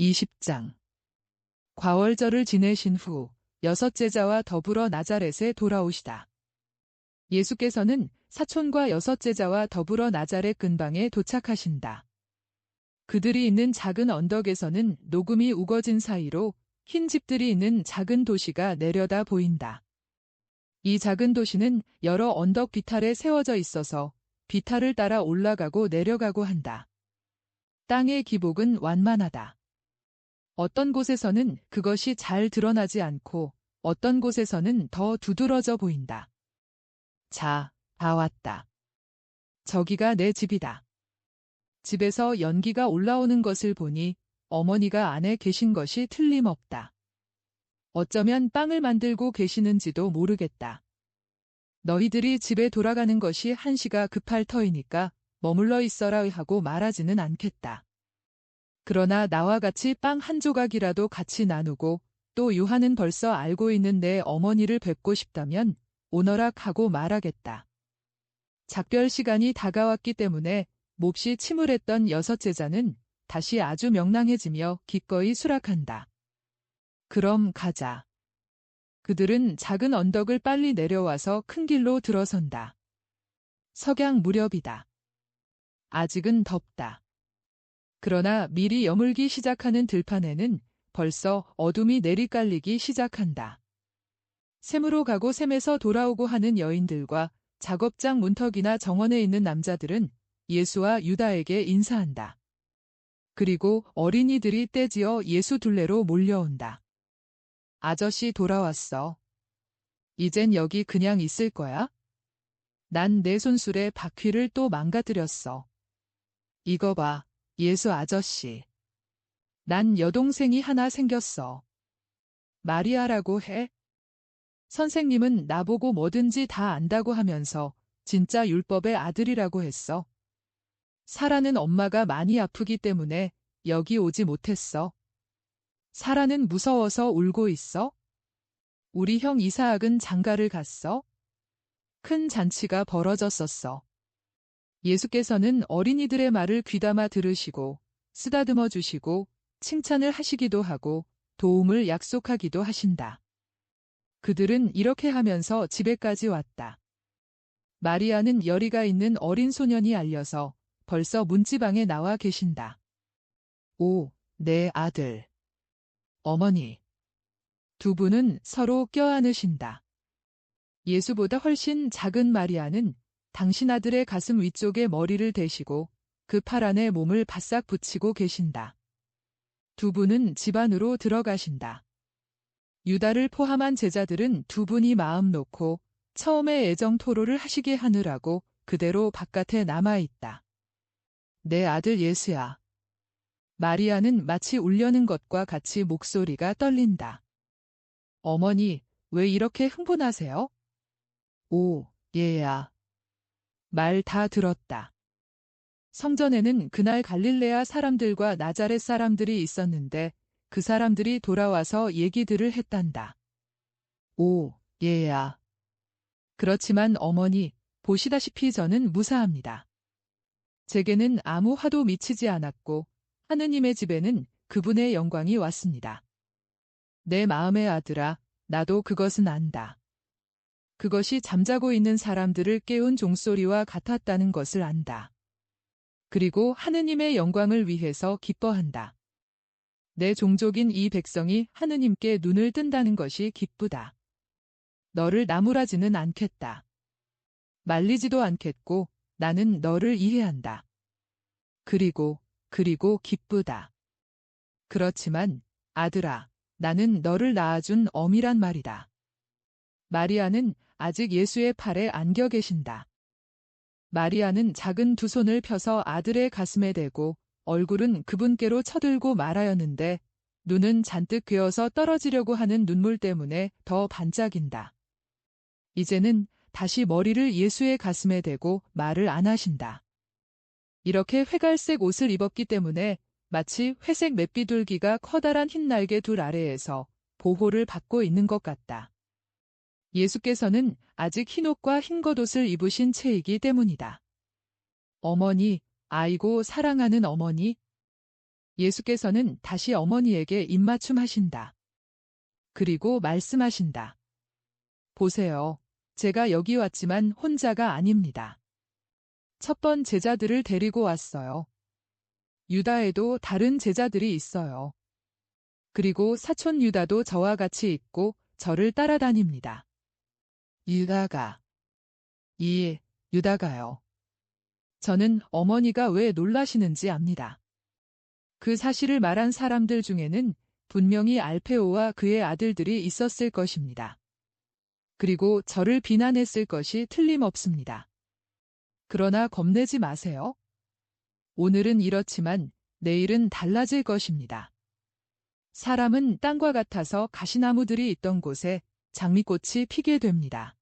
20장. 과월절을 지내신 후 여섯 제자와 더불어 나자렛에 돌아오시다. 예수께서는 사촌과 여섯 제자와 더불어 나자렛 근방에 도착하신다. 그들이 있는 작은 언덕에서는 녹음이 우거진 사이로 흰 집들이 있는 작은 도시가 내려다 보인다. 이 작은 도시는 여러 언덕 비탈에 세워져 있어서 비탈을 따라 올라가고 내려가고 한다. 땅의 기복은 완만하다. 어떤 곳에서는 그것이 잘 드러나지 않고 어떤 곳에서는 더 두드러져 보인다. 자, 다 왔다. 저기가 내 집이다. 집에서 연기가 올라오는 것을 보니 어머니가 안에 계신 것이 틀림없다. 어쩌면 빵을 만들고 계시는지도 모르겠다. 너희들이 집에 돌아가는 것이 한시가 급할 터이니까 머물러 있어라 하고 말하지는 않겠다. 그러나 나와 같이 빵 한 조각이라도 같이 나누고 또 요한은 벌써 알고 있는 내 어머니를 뵙고 싶다면 오너라 하고 말하겠다. 작별 시간이 다가왔기 때문에 몹시 침울했던 여섯 제자는 다시 아주 명랑해지며 기꺼이 수락한다. 그럼 가자. 그들은 작은 언덕을 빨리 내려와서 큰 길로 들어선다. 석양 무렵이다. 아직은 덥다. 그러나 미리 여물기 시작하는 들판에는 벌써 어둠이 내리깔리기 시작한다. 샘으로 가고 샘에서 돌아오고 하는 여인들과 작업장 문턱이나 정원에 있는 남자들은 예수와 유다에게 인사한다. 그리고 어린이들이 떼지어 예수 둘레로 몰려온다. 아저씨 돌아왔어. 이젠 여기 그냥 있을 거야? 난 내 손술에 바퀴를 또 망가뜨렸어. 이거 봐, 예수 아저씨. 난 여동생이 하나 생겼어. 마리아라고 해. 선생님은 나보고 뭐든지 다 안다고 하면서 진짜 율법의 아들이라고 했어. 사라는 엄마가 많이 아프기 때문에 여기 오지 못했어. 사라는 무서워서 울고 있어? 우리 형 이사학은 장가를 갔어? 큰 잔치가 벌어졌었어. 예수께서는 어린이들의 말을 귀담아 들으시고 쓰다듬어 주시고 칭찬을 하시기도 하고 도움을 약속하기도 하신다. 그들은 이렇게 하면서 집에까지 왔다. 마리아는 열의가 있는 어린 소년이 알려서 벌써 문지방에 나와 계신다. 오, 내 아들. 어머니. 두 분은 서로 껴안으신다. 예수보다 훨씬 작은 마리아는 당신 아들의 가슴 위쪽에 머리를 대시고 그 팔 안에 몸을 바싹 붙이고 계신다. 두 분은 집 안으로 들어가신다. 유다를 포함한 제자들은 두 분이 마음 놓고 처음에 애정 토로를 하시게 하느라고 그대로 바깥에 남아있다. 내 아들 예수야. 마리아는 마치 울려는 것과 같이 목소리가 떨린다. 어머니, 왜 이렇게 흥분하세요? 오, 얘야. 말 다 들었다. 성전에는 그날 갈릴레아 사람들과 나자렛 사람들이 있었는데 그 사람들이 돌아와서 얘기들을 했단다. 오, 얘야. 그렇지만 어머니, 보시다시피 저는 무사합니다. 제게는 아무 화도 미치지 않았고 하느님의 집에는 그분의 영광이 왔습니다. 내 마음의 아들아, 나도 그것은 안다. 그것이 잠자고 있는 사람들을 깨운 종소리와 같았다는 것을 안다. 그리고 하느님의 영광을 위해서 기뻐한다. 내 종족인 이 백성이 하느님께 눈을 뜬다는 것이 기쁘다. 너를 나무라지는 않겠다. 말리지도 않겠고 나는 너를 이해한다. 그리고 기쁘다. 그렇지만 아들아, 나는 너를 낳아준 어미란 말이다. 마리아는 아직 예수의 팔에 안겨 계신다. 마리아는 작은 두 손을 펴서 아들의 가슴에 대고 얼굴은 그분께로 쳐들고 말하였는데 눈은 잔뜩 괴어서 떨어지려고 하는 눈물 때문에 더 반짝인다. 이제는 다시 머리를 예수의 가슴에 대고 말을 안 하신다. 이렇게 회갈색 옷을 입었기 때문에 마치 회색 맷비둘기가 커다란 흰 날개 둘 아래에서 보호를 받고 있는 것 같다. 예수께서는 아직 흰옷과 흰 겉옷을 입으신 채이기 때문이다. 어머니, 아이고 사랑하는 어머니. 예수께서는 다시 어머니에게 입맞춤하신다. 그리고 말씀하신다. 보세요. 제가 여기 왔지만 혼자가 아닙니다. 첫 번 제자들을 데리고 왔어요. 유다에도 다른 제자들이 있어요. 그리고 사촌 유다도 저와 같이 있고 저를 따라다닙니다. 유다가. 유다가요. 저는 어머니가 왜 놀라시는지 압니다. 그 사실을 말한 사람들 중에는 분명히 알페오와 그의 아들들이 있었을 것입니다. 그리고 저를 비난했을 것이 틀림없습니다. 그러나 겁내지 마세요. 오늘은 이렇지만 내일은 달라질 것입니다. 사람은 땅과 같아서 가시나무들이 있던 곳에 장미꽃이 피게 됩니다.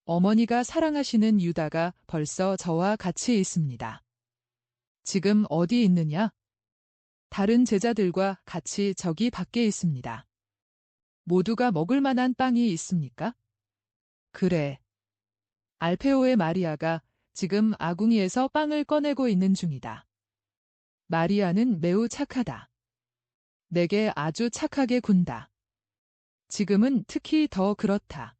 어머니가 사랑하시는 유다가 벌써 저와 같이 있습니다. 지금 어디 있느냐? 다른 제자들과 같이 저기 밖에 있습니다. 모두가 먹을 만한 빵이 있습니까? 그래. 알페오의 마리아가 지금 아궁이에서 빵을 꺼내고 있는 중이다. 마리아는 매우 착하다. 내게 아주 착하게 군다. 지금은 특히 더 그렇다.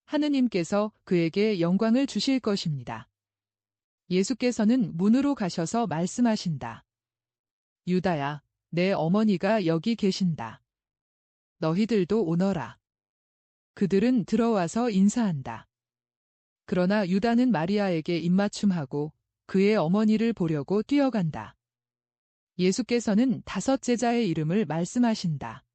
하느님께서 그에게 영광을 주실 것입니다. 예수께서는 문으로 가셔서 말씀하신다. 유다야, 내 어머니가 여기 계신다. 너희들도 오너라. 그들은 들어와서 인사한다. 그러나 유다는 마리아에게 입맞춤하고 그의 어머니를 보려고 뛰어간다. 예수께서는 5 제자의 이름을 말씀하신다.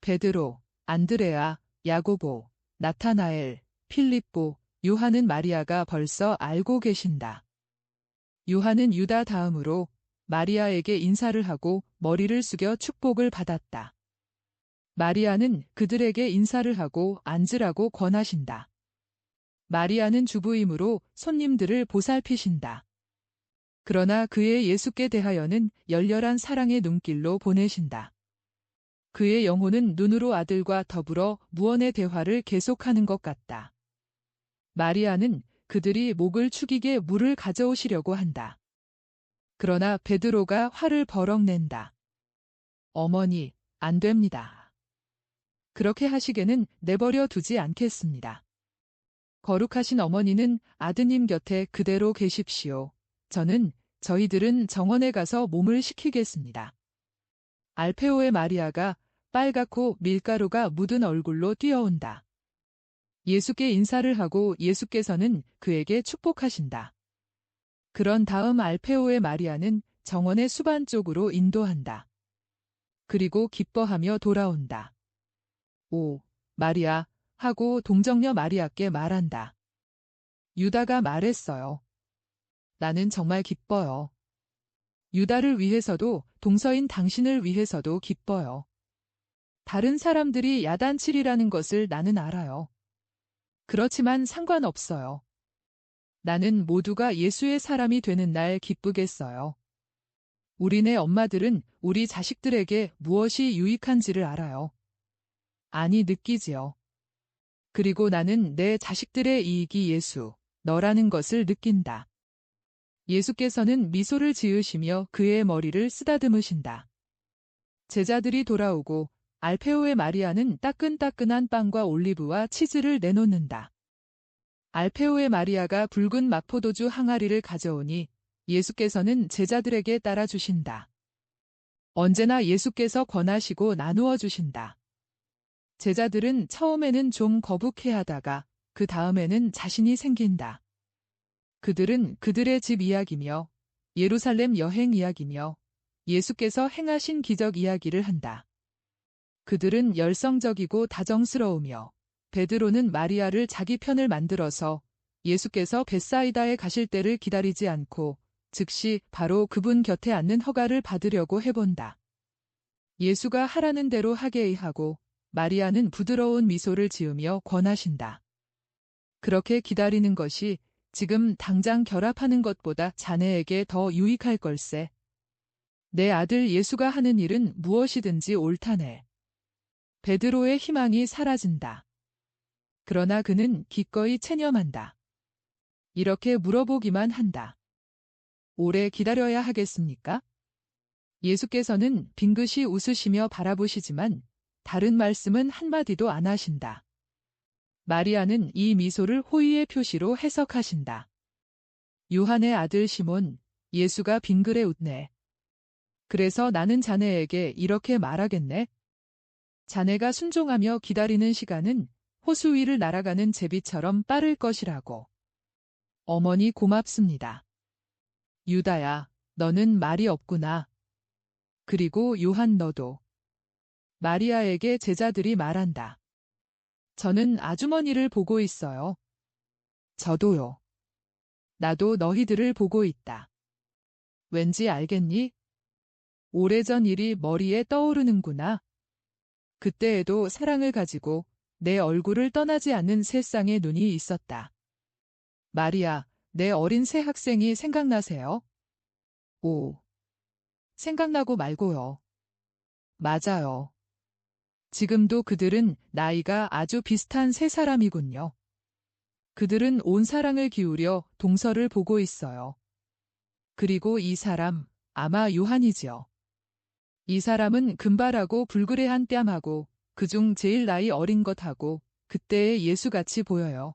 베드로, 안드레아, 야고보, 나타나엘, 필립보, 요한은 마리아가 벌써 알고 계신다. 요한은 유다 다음으로 마리아에게 인사를 하고 머리를 숙여 축복을 받았다. 마리아는 그들에게 인사를 하고 앉으라고 권하신다. 마리아는 주부이므로 손님들을 보살피신다. 그러나 그의 예수께 대하여는 열렬한 사랑의 눈길로 보내신다. 그의 영혼은 눈으로 아들과 더불어 무언의 대화를 계속하는 것 같다. 마리아는 그들이 목을 축이게 물을 가져오시려고 한다. 그러나 베드로가 화를 버럭 낸다. 어머니, 안 됩니다. 그렇게 하시게는 내버려 두지 않겠습니다. 거룩하신 어머니는 아드님 곁에 그대로 계십시오. 저희들은 정원에 가서 몸을 식히겠습니다. 알페오의 마리아가 빨갛고 밀가루가 묻은 얼굴로 뛰어온다. 예수께 인사를 하고 예수께서는 그에게 축복하신다. 그런 다음 알페오의 마리아는 정원의 수반 쪽으로 인도한다. 그리고 기뻐하며 돌아온다. 오, 마리아, 하고 동정녀 마리아께 말한다. 유다가 말했어요. 나는 정말 기뻐요. 유다를 위해서도 동서인 당신을 위해서도 기뻐요. 다른 사람들이 야단칠이라는 것을 나는 알아요. 그렇지만 상관없어요. 나는 모두가 예수의 사람이 되는 날 기쁘겠어요. 우리네 엄마들은 우리 자식들에게 무엇이 유익한지를 알아요. 아니, 느끼지요. 그리고 나는 내 자식들의 이익이 예수, 너라는 것을 느낀다. 예수께서는 미소를 지으시며 그의 머리를 쓰다듬으신다. 제자들이 돌아오고 알페오의 마리아는 따끈따끈한 빵과 올리브와 치즈를 내놓는다. 알페오의 마리아가 붉은 마포도주 항아리를 가져오니 예수께서는 제자들에게 따라주신다. 언제나 예수께서 권하시고 나누어 주신다. 제자들은 처음에는 좀 거북해하다가 그 다음에는 자신이 생긴다. 그들은 그들의 집 이야기며 예루살렘 여행 이야기며 예수께서 행하신 기적 이야기를 한다. 그들은 열성적이고 다정스러우며 베드로는 마리아를 자기 편을 만들어서 예수께서 벳사이다에 가실 때를 기다리지 않고 즉시 바로 그분 곁에 앉는 허가를 받으려고 해본다. 예수가 하라는 대로 하게 하고 마리아는 부드러운 미소를 지으며 권하신다. 그렇게 기다리는 것이 지금 당장 결합하는 것보다 자네에게 더 유익할 걸세. 내 아들 예수가 하는 일은 무엇이든지 옳다네. 베드로의 희망이 사라진다. 그러나 그는 기꺼이 체념한다. 이렇게 물어보기만 한다. 오래 기다려야 하겠습니까? 예수께서는 빙긋이 웃으시며 바라보시지만 다른 말씀은 한마디도 안 하신다. 마리아는 이 미소를 호의의 표시로 해석하신다. 요한의 아들 시몬, 예수가 빙그레 웃네. 그래서 나는 자네에게 이렇게 말하겠네. 자네가 순종하며 기다리는 시간은 호수 위를 날아가는 제비처럼 빠를 것이라고. 어머니 고맙습니다. 유다야, 너는 말이 없구나. 그리고 요한 너도. 마리아에게 제자들이 말한다. 저는 아주머니를 보고 있어요. 저도요. 나도 너희들을 보고 있다. 왠지 알겠니? 오래전 일이 머리에 떠오르는구나. 그때에도 사랑을 가지고 내 얼굴을 떠나지 않는 세 쌍의 눈이 있었다. 마리아, 내 어린 새 학생이 생각나세요? 오. 생각나고 말고요. 맞아요. 지금도 그들은 나이가 아주 비슷한 세 사람이군요. 그들은 온 사랑을 기울여 동서를 보고 있어요. 그리고 이 사람, 아마 요한이지요. 이 사람은 금발하고 불그레한 뺨하고 그중 제일 나이 어린 것하고 그때의 예수같이 보여요.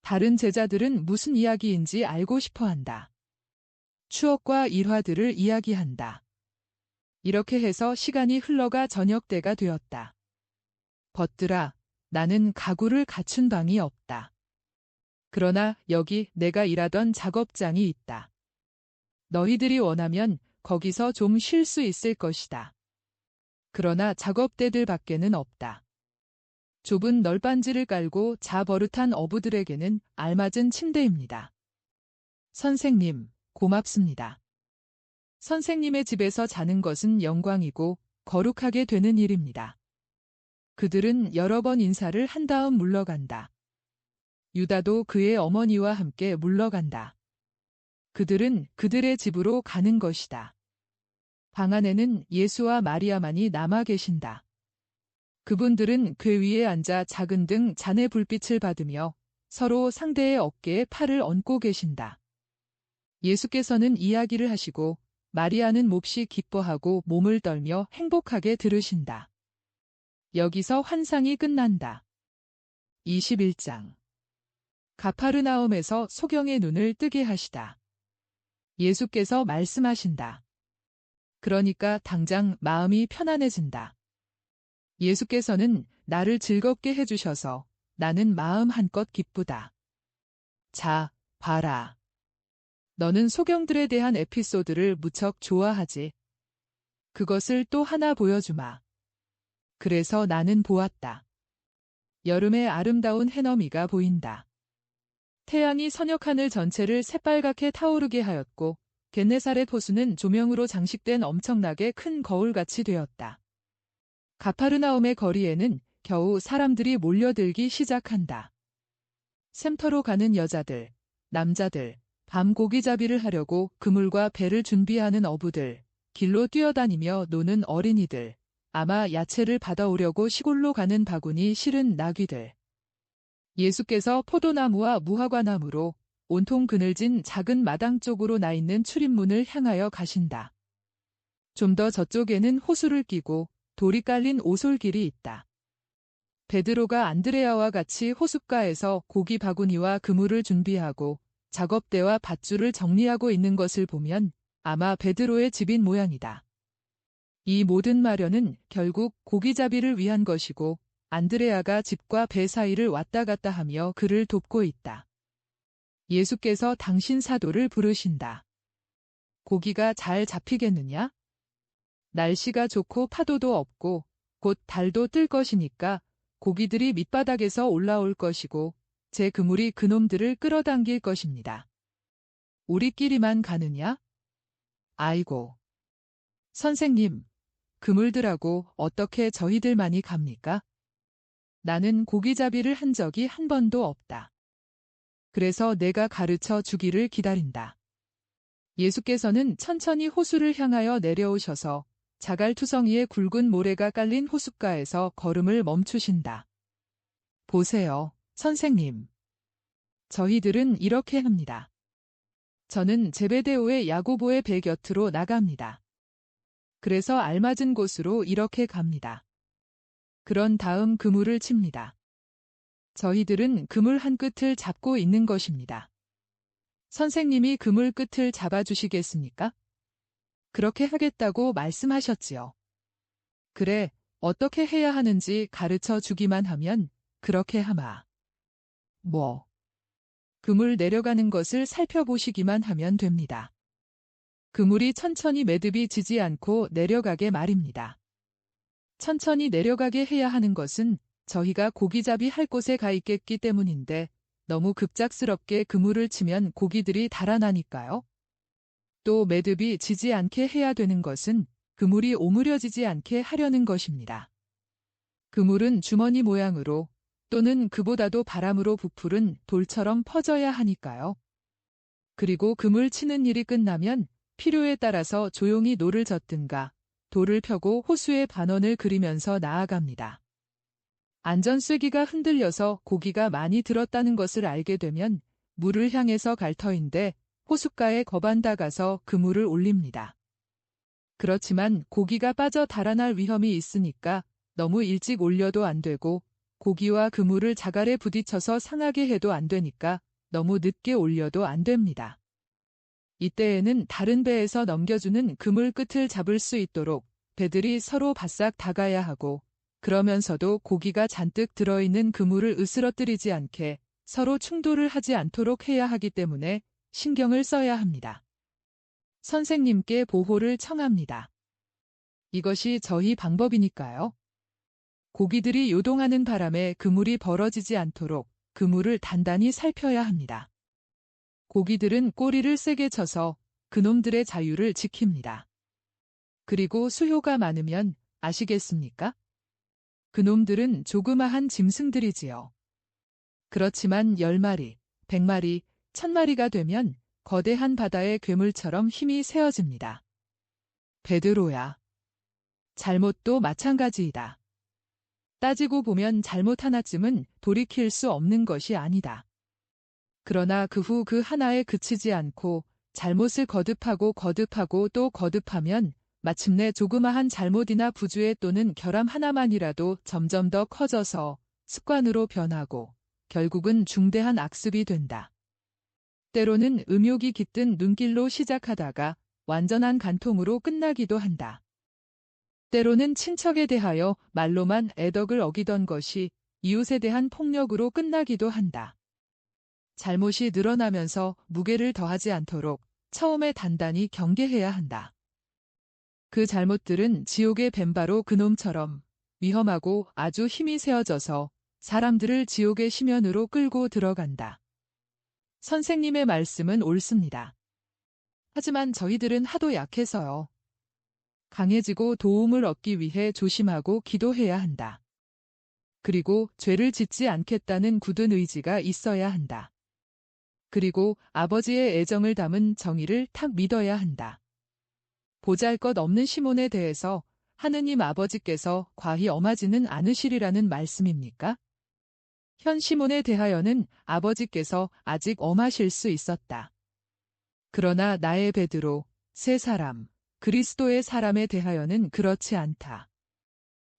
다른 제자들은 무슨 이야기인지 알고 싶어 한다. 추억과 일화들을 이야기한다. 이렇게 해서 시간이 흘러가 저녁 때가 되었다. 벗들아, 나는 가구를 갖춘 방이 없다. 그러나 여기 내가 일하던 작업장이 있다. 너희들이 원하면 거기서 좀 쉴 수 있을 것이다. 그러나 작업대들 밖에는 없다. 좁은 널빤지를 깔고 자버릇한 어부들에게는 알맞은 침대입니다. 선생님, 고맙습니다. 선생님의 집에서 자는 것은 영광이고 거룩하게 되는 일입니다. 그들은 여러 번 인사를 한 다음 물러간다. 유다도 그의 어머니와 함께 물러간다. 그들은 그들의 집으로 가는 것이다. 방 안에는 예수와 마리아만이 남아 계신다. 그분들은 궤 위에 앉아 작은 등 잔의 불빛을 받으며 서로 상대의 어깨에 팔을 얹고 계신다. 예수께서는 이야기를 하시고 마리아는 몹시 기뻐하고 몸을 떨며 행복하게 들으신다. 여기서 환상이 끝난다. 21장. 가파르나움에서 소경의 눈을 뜨게 하시다. 예수께서 말씀하신다. 그러니까 당장 마음이 편안해진다. 예수께서는 나를 즐겁게 해주셔서 나는 마음 한껏 기쁘다. 자, 봐라. 너는 소경들에 대한 에피소드를 무척 좋아하지. 그것을 또 하나 보여주마. 그래서 나는 보았다. 여름의 아름다운 해넘이가 보인다. 태양이 서녁하늘 전체를 새빨갛게 타오르게 하였고 겟네사렛 호수는 조명으로 장식된 엄청나게 큰 거울같이 되었다. 가파르나움의 거리에는 겨우 사람들이 몰려들기 시작한다. 샘터로 가는 여자들, 남자들, 밤 고기잡이를 하려고 그물과 배를 준비하는 어부들, 길로 뛰어다니며 노는 어린이들, 아마 야채를 받아오려고 시골로 가는 바구니 실은 나귀들. 예수께서 포도나무와 무화과나무로 온통 그늘진 작은 마당 쪽으로 나 있는 출입문을 향하여 가신다. 좀 더 저쪽에는 호수를 끼고 돌이 깔린 오솔길이 있다. 베드로가 안드레아와 같이 호숫가에서 고기 바구니와 그물을 준비하고 작업대와 밧줄을 정리하고 있는 것을 보면 아마 베드로의 집인 모양이다. 이 모든 마련은 결국 고기잡이를 위한 것이고 안드레아가 집과 배 사이를 왔다 갔다 하며 그를 돕고 있다. 예수께서 당신 사도를 부르신다. 고기가 잘 잡히겠느냐? 날씨가 좋고 파도도 없고 곧 달도 뜰 것이니까 고기들이 밑바닥에서 올라올 것이고 제 그물이 그놈들을 끌어당길 것입니다. 우리끼리만 가느냐? 아이고. 선생님, 그물들하고 어떻게 저희들만이 갑니까? 나는 고기잡이를 한 적이 한 번도 없다. 그래서 내가 가르쳐 주기를 기다린다. 예수께서는 천천히 호수를 향하여 내려오셔서 자갈투성이에 굵은 모래가 깔린 호숫가에서 걸음을 멈추신다. 보세요, 선생님. 저희들은 이렇게 합니다. 저는 제베데오의 야고보의 배 곁으로 나갑니다. 그래서 알맞은 곳으로 이렇게 갑니다. 그런 다음 그물을 칩니다. 저희들은 그물 한 끝을 잡고 있는 것입니다. 선생님이 그물 끝을 잡아주시겠습니까? 그렇게 하겠다고 말씀하셨지요. 그래, 어떻게 해야 하는지 가르쳐 주기만 하면 그렇게 하마. 뭐? 그물 내려가는 것을 살펴보시기만 하면 됩니다. 그물이 천천히 매듭이 지지 않고 내려가게 말입니다. 천천히 내려가게 해야 하는 것은 저희가 고기잡이 할 곳에 가 있겠기 때문인데 너무 급작스럽게 그물을 치면 고기들이 달아나니까요. 또 매듭이 지지 않게 해야 되는 것은 그물이 오므려지지 않게 하려는 것입니다. 그물은 주머니 모양으로 또는 그보다도 바람으로 부풀은 돌처럼 퍼져야 하니까요. 그리고 그물 치는 일이 끝나면 필요에 따라서 조용히 노를 젓든가 돌을 펴고 호수의 반원을 그리면서 나아갑니다. 안전쇠기가 흔들려서 고기가 많이 들었다는 것을 알게 되면 물을 향해서 갈 터인데 호숫가에 거반다가서 그물을 올립니다. 그렇지만 고기가 빠져 달아날 위험이 있으니까 너무 일찍 올려도 안 되고 고기와 그물을 자갈에 부딪혀서 상하게 해도 안 되니까 너무 늦게 올려도 안 됩니다. 이때에는 다른 배에서 넘겨주는 그물 끝을 잡을 수 있도록 배들이 서로 바싹 다가야 하고 그러면서도 고기가 잔뜩 들어있는 그물을 으스러뜨리지 않게 서로 충돌을 하지 않도록 해야 하기 때문에 신경을 써야 합니다. 선생님께 보호를 청합니다. 이것이 저희 방법이니까요. 고기들이 요동하는 바람에 그물이 벌어지지 않도록 그물을 단단히 살펴야 합니다. 고기들은 꼬리를 세게 쳐서 그놈들의 자유를 지킵니다. 그리고 수효가 많으면 아시겠습니까? 그놈들은 조그마한 짐승들이지요. 그렇지만 10마리, 100마리, 1000마리가 되면 거대한 바다의 괴물처럼 힘이 세어집니다. 베드로야. 잘못도 마찬가지이다. 따지고 보면 잘못 하나쯤은 돌이킬 수 없는 것이 아니다. 그러나 그 후 그 하나에 그치지 않고 잘못을 거듭하고 또 거듭하면 마침내 조그마한 잘못이나 부주의 또는 결함 하나만이라도 점점 더 커져서 습관으로 변하고 결국은 중대한 악습이 된다. 때로는 음욕이 깃든 눈길로 시작하다가 완전한 간통으로 끝나기도 한다. 때로는 친척에 대하여 말로만 애덕을 어기던 것이 이웃에 대한 폭력으로 끝나기도 한다. 잘못이 늘어나면서 무게를 더하지 않도록 처음에 단단히 경계해야 한다. 그 잘못들은 지옥의 뱀바로 그놈처럼 위험하고 아주 힘이 세어져서 사람들을 지옥의 심연으로 끌고 들어간다. 선생님의 말씀은 옳습니다. 하지만 저희들은 하도 약해서요. 강해지고 도움을 얻기 위해 조심하고 기도해야 한다. 그리고 죄를 짓지 않겠다는 굳은 의지가 있어야 한다. 그리고 아버지의 애정을 담은 정의를 탁 믿어야 한다. 보잘것없는 시몬에 대해서 하느님 아버지께서 과히 엄하지는 않으시리라는 말씀입니까? 현 시몬에 대하여는 아버지께서 아직 엄하실 수 있었다. 그러나 나의 베드로, 새 사람, 그리스도의 사람에 대하여는 그렇지 않다.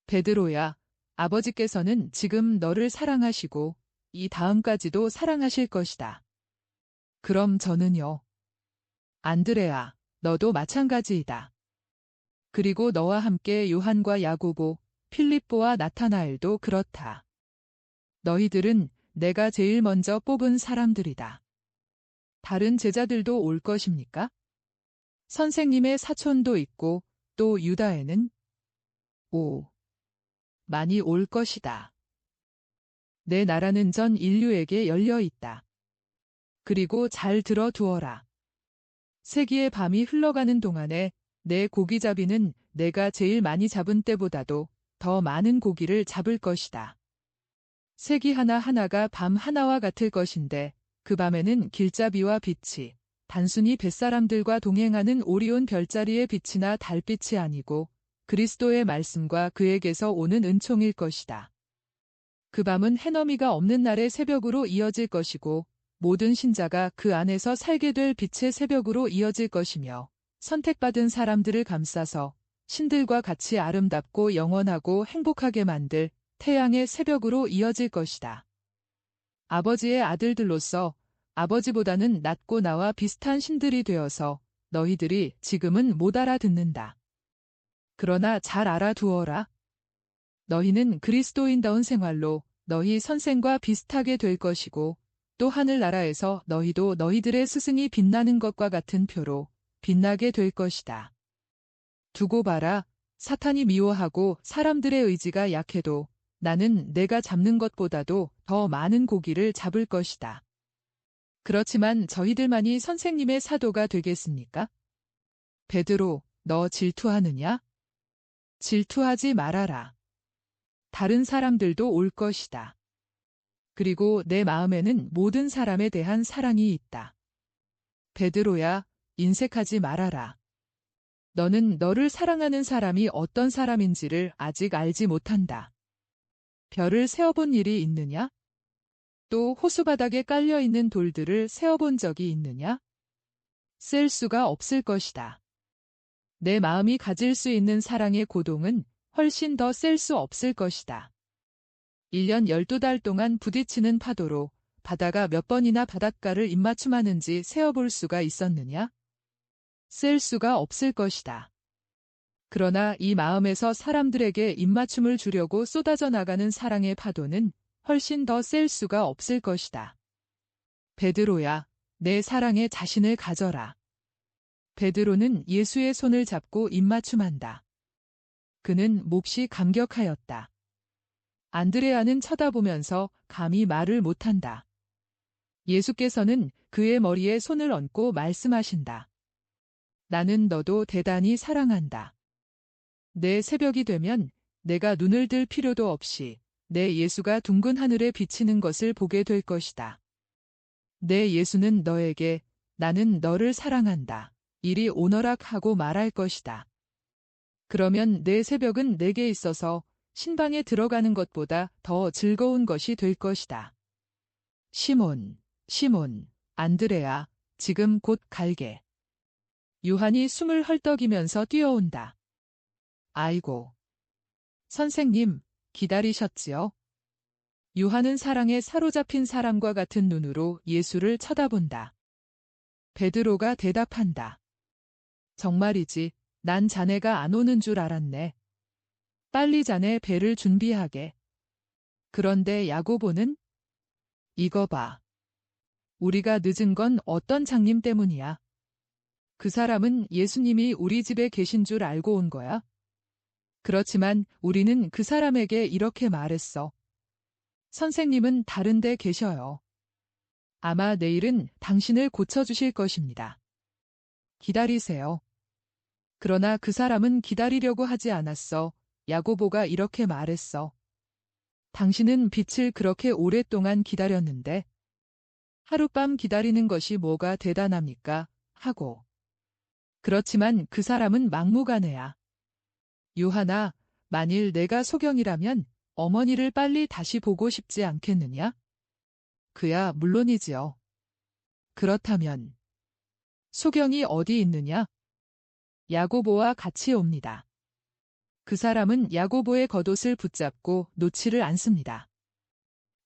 베드로야, 아버지께서는 지금 너를 사랑하시고 이 다음까지도 사랑하실 것이다. 그럼 저는요. 안드레아, 너도 마찬가지이다. 그리고 너와 함께 요한과 야고보, 필립보와 나타나엘도 그렇다. 너희들은 내가 제일 먼저 뽑은 사람들이다. 다른 제자들도 올 것입니까? 선생님의 사촌도 있고 또 유다에는 많이 올 것이다. 내 나라는 전 인류에게 열려 있다. 그리고 잘 들어두어라. 세기의 밤이 흘러가는 동안에 내 고기잡이는 내가 제일 많이 잡은 때보다도 더 많은 고기를 잡을 것이다. 세기 하나하나가 밤 하나와 같을 것인데 그 밤에는 길잡이와 빛이 단순히 뱃사람들과 동행하는 오리온 별자리의 빛이나 달빛이 아니고 그리스도의 말씀과 그에게서 오는 은총일 것이다. 그 밤은 해넘이가 없는 날의 새벽으로 이어질 것이고 모든 신자가 그 안에서 살게 될 빛의 새벽으로 이어질 것이며 선택받은 사람들을 감싸서 신들과 같이 아름답고 영원하고 행복하게 만들 태양의 새벽으로 이어질 것이다. 아버지의 아들들로서 아버지보다는 낫고 나와 비슷한 신들이 되어서 너희들이 지금은 못 알아듣는다. 그러나 잘 알아두어라. 너희는 그리스도인다운 생활로 너희 선생과 비슷하게 될 것이고 또 하늘나라에서 너희도 너희들의 스승이 빛나는 것과 같은 표로 빛나게 될 것이다. 두고 봐라. 사탄이 미워하고 사람들의 의지가 약해도 나는 내가 잡는 것보다도 더 많은 고기를 잡을 것이다. 그렇지만 저희들만이 선생님의 사도가 되겠습니까? 베드로, 너 질투하느냐? 질투하지 말아라. 다른 사람들도 올 것이다. 그리고 내 마음에는 모든 사람에 대한 사랑이 있다. 베드로야, 인색하지 말아라. 너는 너를 사랑하는 사람이 어떤 사람인지를 아직 알지 못한다. 별을 세어본 일이 있느냐? 또 호수바닥에 깔려있는 돌들을 세어본 적이 있느냐? 셀 수가 없을 것이다. 내 마음이 가질 수 있는 사랑의 고동은 훨씬 더 셀 수 없을 것이다. 1년 12달 동안 부딪히는 파도로 바다가 몇 번이나 바닷가를 입맞춤하는지 세어볼 수가 있었느냐? 셀 수가 없을 것이다. 그러나 이 마음에서 사람들에게 입맞춤을 주려고 쏟아져 나가는 사랑의 파도는 훨씬 더 셀 수가 없을 것이다. 베드로야, 내 사랑에 자신을 가져라. 베드로는 예수의 손을 잡고 입맞춤한다. 그는 몹시 감격하였다. 안드레아는 쳐다보면서 감히 말을 못한다. 예수께서는 그의 머리에 손을 얹고 말씀하신다. 나는 너도 대단히 사랑한다. 내 새벽이 되면 내가 눈을 들 필요도 없이 내 예수가 둥근 하늘에 비치는 것을 보게 될 것이다. 내 예수는 너에게 나는 너를 사랑한다. 이리 오너라 하고 말할 것이다. 그러면 내 새벽은 내게 있어서 신방에 들어가는 것보다 더 즐거운 것이 될 것이다. 시몬, 시몬, 안드레아, 지금 곧 갈게. 요한이 숨을 헐떡이면서 뛰어온다. 아이고. 선생님, 기다리셨지요? 요한은 사랑에 사로잡힌 사람과 같은 눈으로 예수를 쳐다본다. 베드로가 대답한다. 정말이지, 난 자네가 안 오는 줄 알았네. 빨리 자네 배를 준비하게. 그런데 야고보는? 이거 봐. 우리가 늦은 건 어떤 장님 때문이야. 그 사람은 예수님이 우리 집에 계신 줄 알고 온 거야. 그렇지만 우리는 그 사람에게 이렇게 말했어. 선생님은 다른 데 계셔요. 아마 내일은 당신을 고쳐주실 것입니다. 기다리세요. 그러나 그 사람은 기다리려고 하지 않았어. 야고보가 이렇게 말했어. 당신은 빛을 그렇게 오랫동안 기다렸는데 하룻밤 기다리는 것이 뭐가 대단합니까? 하고. 그렇지만 그 사람은 막무가내야. 요한아, 만일 내가 소경이라면 어머니를 빨리 다시 보고 싶지 않겠느냐? 그야 물론이지요. 그렇다면 소경이 어디 있느냐? 야고보와 같이 옵니다. 그 사람은 야고보의 겉옷을 붙잡고 놓지를 않습니다.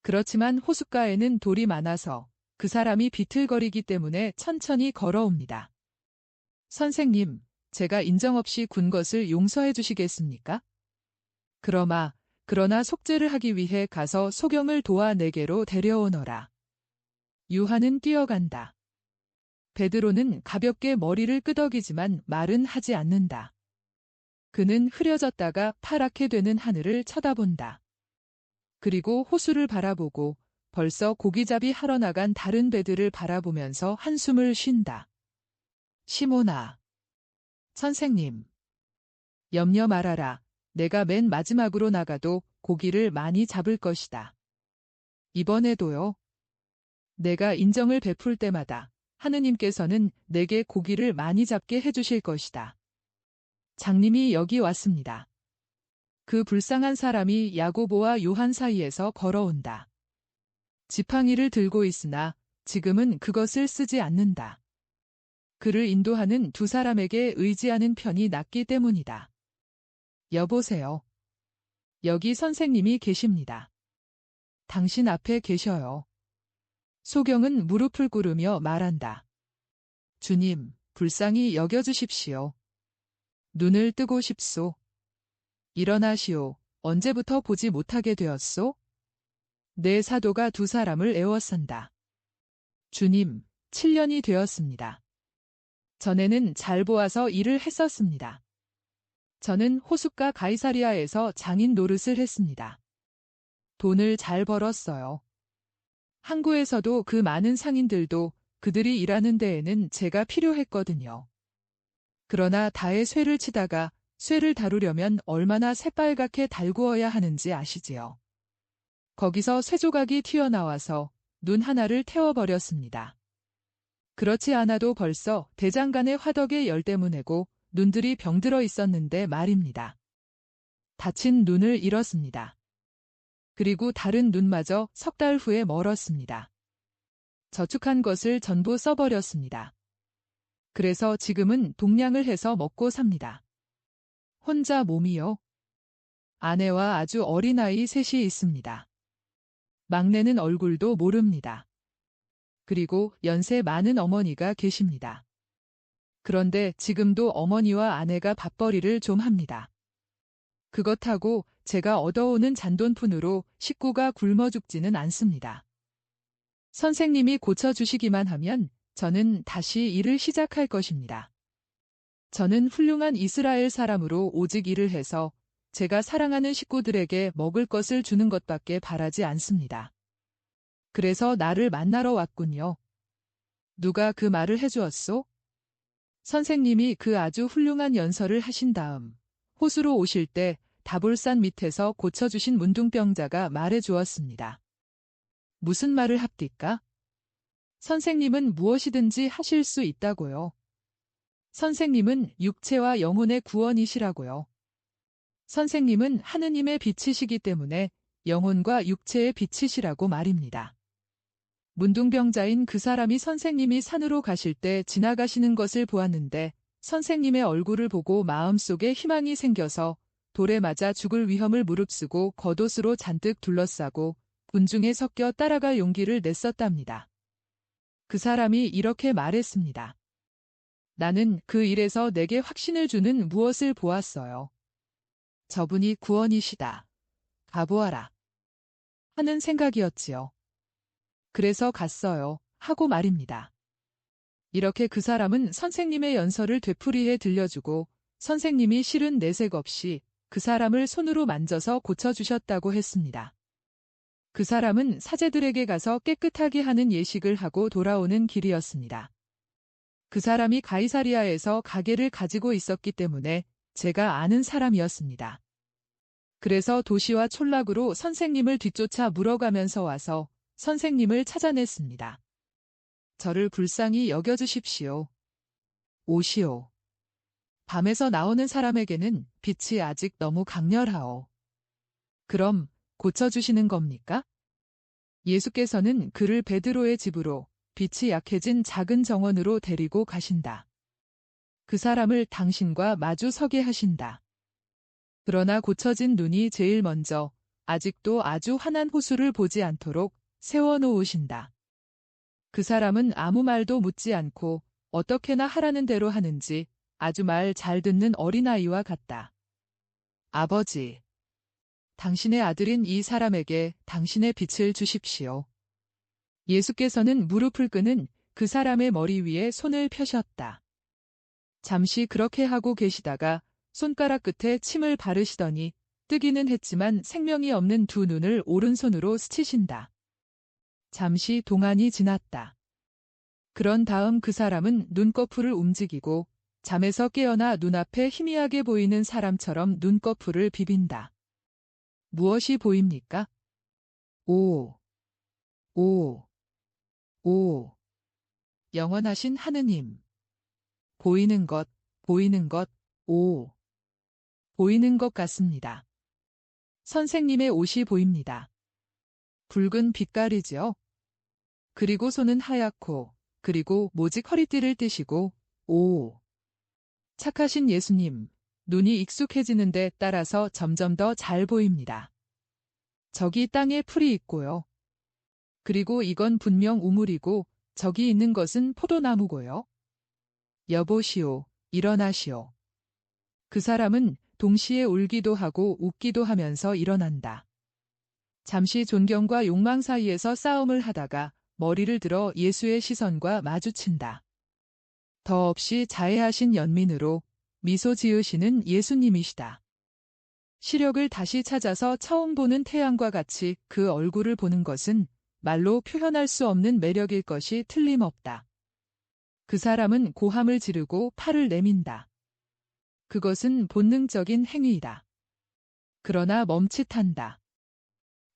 그렇지만 호숫가에는 돌이 많아서 그 사람이 비틀거리기 때문에 천천히 걸어옵니다. 선생님, 제가 인정 없이 군 것을 용서해 주시겠습니까? 그러나 속죄를 하기 위해 가서 소경을 도와 내게로 데려오너라. 요한은 뛰어간다. 베드로는 가볍게 머리를 끄덕이지만 말은 하지 않는다. 그는 흐려졌다가 파랗게 되는 하늘을 쳐다본다. 그리고 호수를 바라보고 벌써 고기잡이 하러 나간 다른 배들을 바라보면서 한숨을 쉰다. 시몬아. 선생님. 염려 말아라. 내가 맨 마지막으로 나가도 고기를 많이 잡을 것이다. 이번에도요. 내가 인정을 베풀 때마다 하느님께서는 내게 고기를 많이 잡게 해주실 것이다. 장님이 여기 왔습니다. 그 불쌍한 사람이 야고보와 요한 사이에서 걸어온다. 지팡이를 들고 있으나 지금은 그것을 쓰지 않는다. 그를 인도하는 두 사람에게 의지하는 편이 낫기 때문이다. 여보세요. 여기 선생님이 계십니다. 당신 앞에 계셔요. 소경은 무릎을 꿇으며 말한다. 주님, 불쌍히 여겨주십시오. 눈을 뜨고 싶소. 일어나시오. 언제부터 보지 못하게 되었소? 내 사도가 두 사람을 애워싼다. 주님, 7년이 되었습니다. 전에는 잘 보아서 일을 했었습니다. 저는 호숫가 가이사리아에서 장인 노릇을 했습니다. 돈을 잘 벌었어요. 항구에서도 그 많은 상인들도 그들이 일하는 데에는 제가 필요했거든요. 그러나 다의 쇠를 치다가 쇠를 다루려면 얼마나 새빨갛게 달구어야 하는지 아시지요. 거기서 쇠조각이 튀어나와서 눈 하나를 태워버렸습니다. 그렇지 않아도 벌써 대장간의 화덕에 열대문이고 눈들이 병들어 있었는데 말입니다. 다친 눈을 잃었습니다. 그리고 다른 눈마저 석 달 후에 멀었습니다. 저축한 것을 전부 써버렸습니다. 그래서 지금은 동량을 해서 먹고 삽니다. 혼자 몸이요. 아내와 아주 어린아이 셋이 있습니다. 막내는 얼굴도 모릅니다. 그리고 연세 많은 어머니가 계십니다. 그런데 지금도 어머니와 아내가 밥벌이를 좀 합니다. 그것하고 제가 얻어오는 잔돈푼으로 식구가 굶어 죽지는 않습니다. 선생님이 고쳐주시기만 하면 저는 다시 일을 시작할 것입니다. 저는 훌륭한 이스라엘 사람으로 오직 일을 해서 제가 사랑하는 식구들에게 먹을 것을 주는 것밖에 바라지 않습니다. 그래서 나를 만나러 왔군요. 누가 그 말을 해주었소? 선생님이 그 아주 훌륭한 연설을 하신 다음 호수로 오실 때 다볼산 밑에서 고쳐주신 문둥병자가 말해 주었습니다. 무슨 말을 합디까? 선생님은 무엇이든지 하실 수 있다고요. 선생님은 육체와 영혼의 구원이시라고요. 선생님은 하느님의 빛이시기 때문에 영혼과 육체의 빛이시라고 말입니다. 문둥병자인 그 사람이 선생님이 산으로 가실 때 지나가시는 것을 보았는데 선생님의 얼굴을 보고 마음속에 희망이 생겨서 돌에 맞아 죽을 위험을 무릅쓰고 겉옷으로 잔뜩 둘러싸고 군중에 섞여 따라갈 용기를 냈었답니다. 그 사람이 이렇게 말했습니다. 나는 그 일에서 내게 확신을 주는 무엇을 보았어요. 저분이 구원이시다. 가보아라. 하는 생각이었지요. 그래서 갔어요. 하고 말입니다. 이렇게 그 사람은 선생님의 연설을 되풀이해 들려주고 선생님이 실은 내색 없이 그 사람을 손으로 만져서 고쳐주셨다고 했습니다. 그 사람은 사제들에게 가서 깨끗하게 하는 예식을 하고 돌아오는 길이었습니다. 그 사람이 가이사리아에서 가게를 가지고 있었기 때문에 제가 아는 사람이었습니다. 그래서 도시와 촌락으로 선생님을 뒤쫓아 물어가면서 와서 선생님을 찾아냈습니다. 저를 불쌍히 여겨주십시오. 오시오. 밤에서 나오는 사람에게는 빛이 아직 너무 강렬하오. 그럼 고쳐주시는 겁니까? 예수께서는 그를 베드로의 집으로 빛이 약해진 작은 정원으로 데리고 가신다. 그 사람을 당신과 마주 서게 하신다. 그러나 고쳐진 눈이 제일 먼저 아직도 아주 환한 호수를 보지 않도록 세워놓으신다. 그 사람은 아무 말도 묻지 않고 어떻게나 하라는 대로 하는지 아주 말 잘 듣는 어린아이와 같다. 아버지, 당신의 아들인 이 사람에게 당신의 빛을 주십시오. 예수께서는 무릎을 끄는 그 사람의 머리 위에 손을 펴셨다. 잠시 그렇게 하고 계시다가 손가락 끝에 침을 바르시더니 뜨기는 했지만 생명이 없는 두 눈을 오른손으로 스치신다. 잠시 동안이 지났다. 그런 다음 그 사람은 눈꺼풀을 움직이고 잠에서 깨어나 눈앞에 희미하게 보이는 사람처럼 눈꺼풀을 비빈다. 무엇이 보입니까? 오, 오, 오. 영원하신 하느님. 보이는 것, 오. 보이는 것 같습니다. 선생님의 옷이 보입니다. 붉은 빛깔이지요. 그리고 손은 하얗고, 그리고 모직 허리띠를 띠시고, 오. 착하신 예수님, 눈이 익숙해지는 데 따라서 점점 더 잘 보입니다. 저기 땅에 풀이 있고요. 그리고 이건 분명 우물이고 저기 있는 것은 포도나무고요. 여보시오, 일어나시오. 그 사람은 동시에 울기도 하고 웃기도 하면서 일어난다. 잠시 존경과 욕망 사이에서 싸움을 하다가 머리를 들어 예수의 시선과 마주친다. 더없이 자애하신 연민으로 미소 지으시는 예수님이시다. 시력을 다시 찾아서 처음 보는 태양과 같이 그 얼굴을 보는 것은 말로 표현할 수 없는 매력일 것이 틀림없다. 그 사람은 고함을 지르고 팔을 내민다. 그것은 본능적인 행위이다. 그러나 멈칫한다.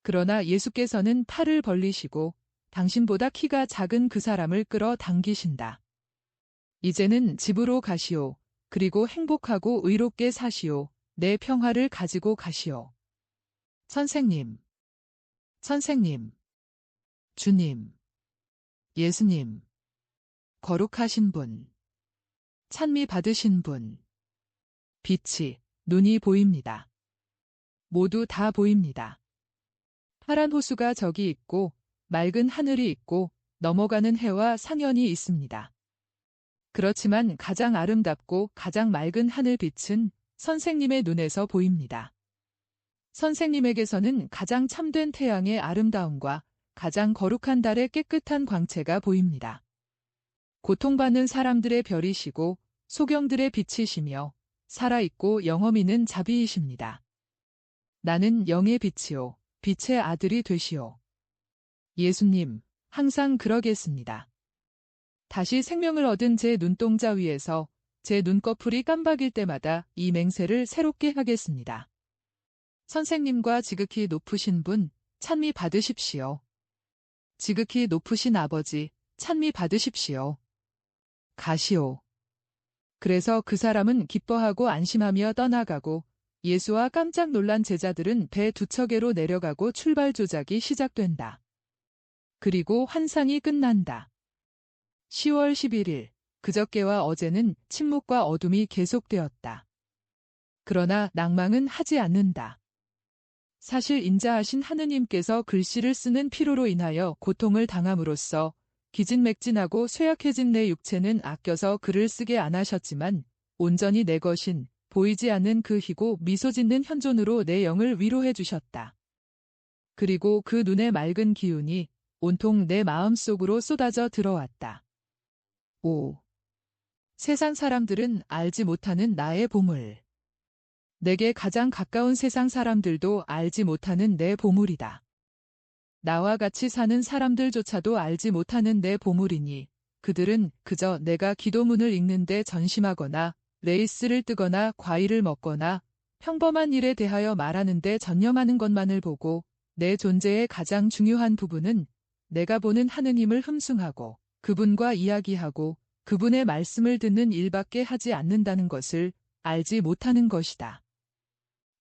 그러나 예수께서는 팔을 벌리시고 당신보다 키가 작은 그 사람을 끌어당기신다. 이제는 집으로 가시오. 그리고 행복하고 의롭게 사시오. 내 평화를 가지고 가시오. 선생님, 선생님, 주님, 예수님, 거룩하신 분, 찬미 받으신 분, 빛이, 눈이 보입니다. 모두 다 보입니다. 파란 호수가 저기 있고 맑은 하늘이 있고 넘어가는 해와 상연이 있습니다. 그렇지만 가장 아름답고 가장 맑은 하늘빛은 선생님의 눈에서 보입니다. 선생님에게서는 가장 참된 태양의 아름다움과 가장 거룩한 달의 깨끗한 광채가 보입니다. 고통받는 사람들의 별이시고 소경들의 빛이시며 살아있고 영험 있는 자비이십니다. 나는 영의 빛이요 빛의 아들이 되시오. 예수님, 항상 그러겠습니다. 다시 생명을 얻은 제 눈동자 위에서 제 눈꺼풀이 깜박일 때마다 이 맹세를 새롭게 하겠습니다. 선생님과 지극히 높으신 분, 찬미 받으십시오. 지극히 높으신 아버지, 찬미 받으십시오. 가시오. 그래서 그 사람은 기뻐하고 안심하며 떠나가고 예수와 깜짝 놀란 제자들은 배 두 척에로 내려가고 출발 조작이 시작된다. 그리고 환상이 끝난다. 10월 11일, 그저께와 어제는 침묵과 어둠이 계속되었다. 그러나 낭망은 하지 않는다. 사실 인자하신 하느님께서 글씨를 쓰는 피로로 인하여 고통을 당함으로써 기진맥진하고 쇠약해진 내 육체는 아껴서 글을 쓰게 안 하셨지만 온전히 내 것인 보이지 않는 그 희고 미소 짓는 현존으로 내 영을 위로해 주셨다. 그리고 그 눈의 맑은 기운이 온통 내 마음속으로 쏟아져 들어왔다. 5. 세상 사람들은 알지 못하는 나의 보물. 내게 가장 가까운 세상 사람들도 알지 못하는 내 보물이다. 나와 같이 사는 사람들조차도 알지 못하는 내 보물이니 그들은 그저 내가 기도문을 읽는데 전심하거나 레이스를 뜨거나 과일을 먹거나 평범한 일에 대하여 말하는데 전념하는 것만을 보고 내 존재의 가장 중요한 부분은 내가 보는 하느님을 흠숭하고 그분과 이야기하고 그분의 말씀을 듣는 일밖에 하지 않는다는 것을 알지 못하는 것이다.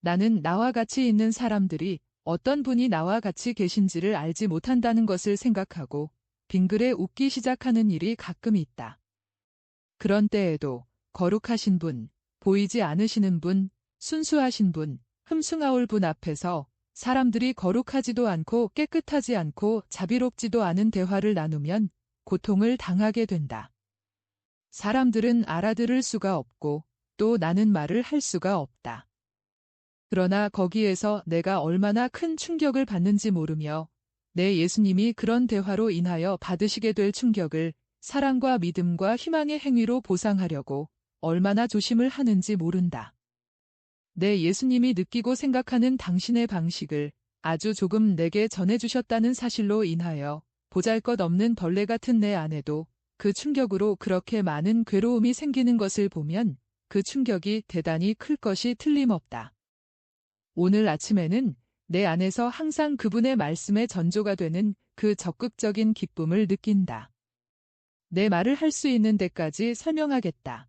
나는 나와 같이 있는 사람들이 어떤 분이 나와 같이 계신지를 알지 못한다는 것을 생각하고 빙그레 웃기 시작하는 일이 가끔 있다. 그런 때에도 거룩하신 분, 보이지 않으시는 분, 순수하신 분, 흠숭아올 분 앞에서 사람들이 거룩하지도 않고 깨끗하지 않고 자비롭지도 않은 대화를 나누면 고통을 당하게 된다. 사람들은 알아들을 수가 없고 또 나는 말을 할 수가 없다. 그러나 거기에서 내가 얼마나 큰 충격을 받는지 모르며 내 예수님이 그런 대화로 인하여 받으시게 될 충격을 사랑과 믿음과 희망의 행위로 보상하려고 얼마나 조심을 하는지 모른다. 내 예수님이 느끼고 생각하는 당신의 방식을 아주 조금 내게 전해주셨다는 사실로 인하여 보잘것없는 벌레 같은 내 안에도 그 충격으로 그렇게 많은 괴로움이 생기는 것을 보면 그 충격이 대단히 클 것이 틀림없다. 오늘 아침에는 내 안에서 항상 그분의 말씀에 전조가 되는 그 적극적인 기쁨을 느낀다. 내 말을 할 수 있는 데까지 설명하겠다.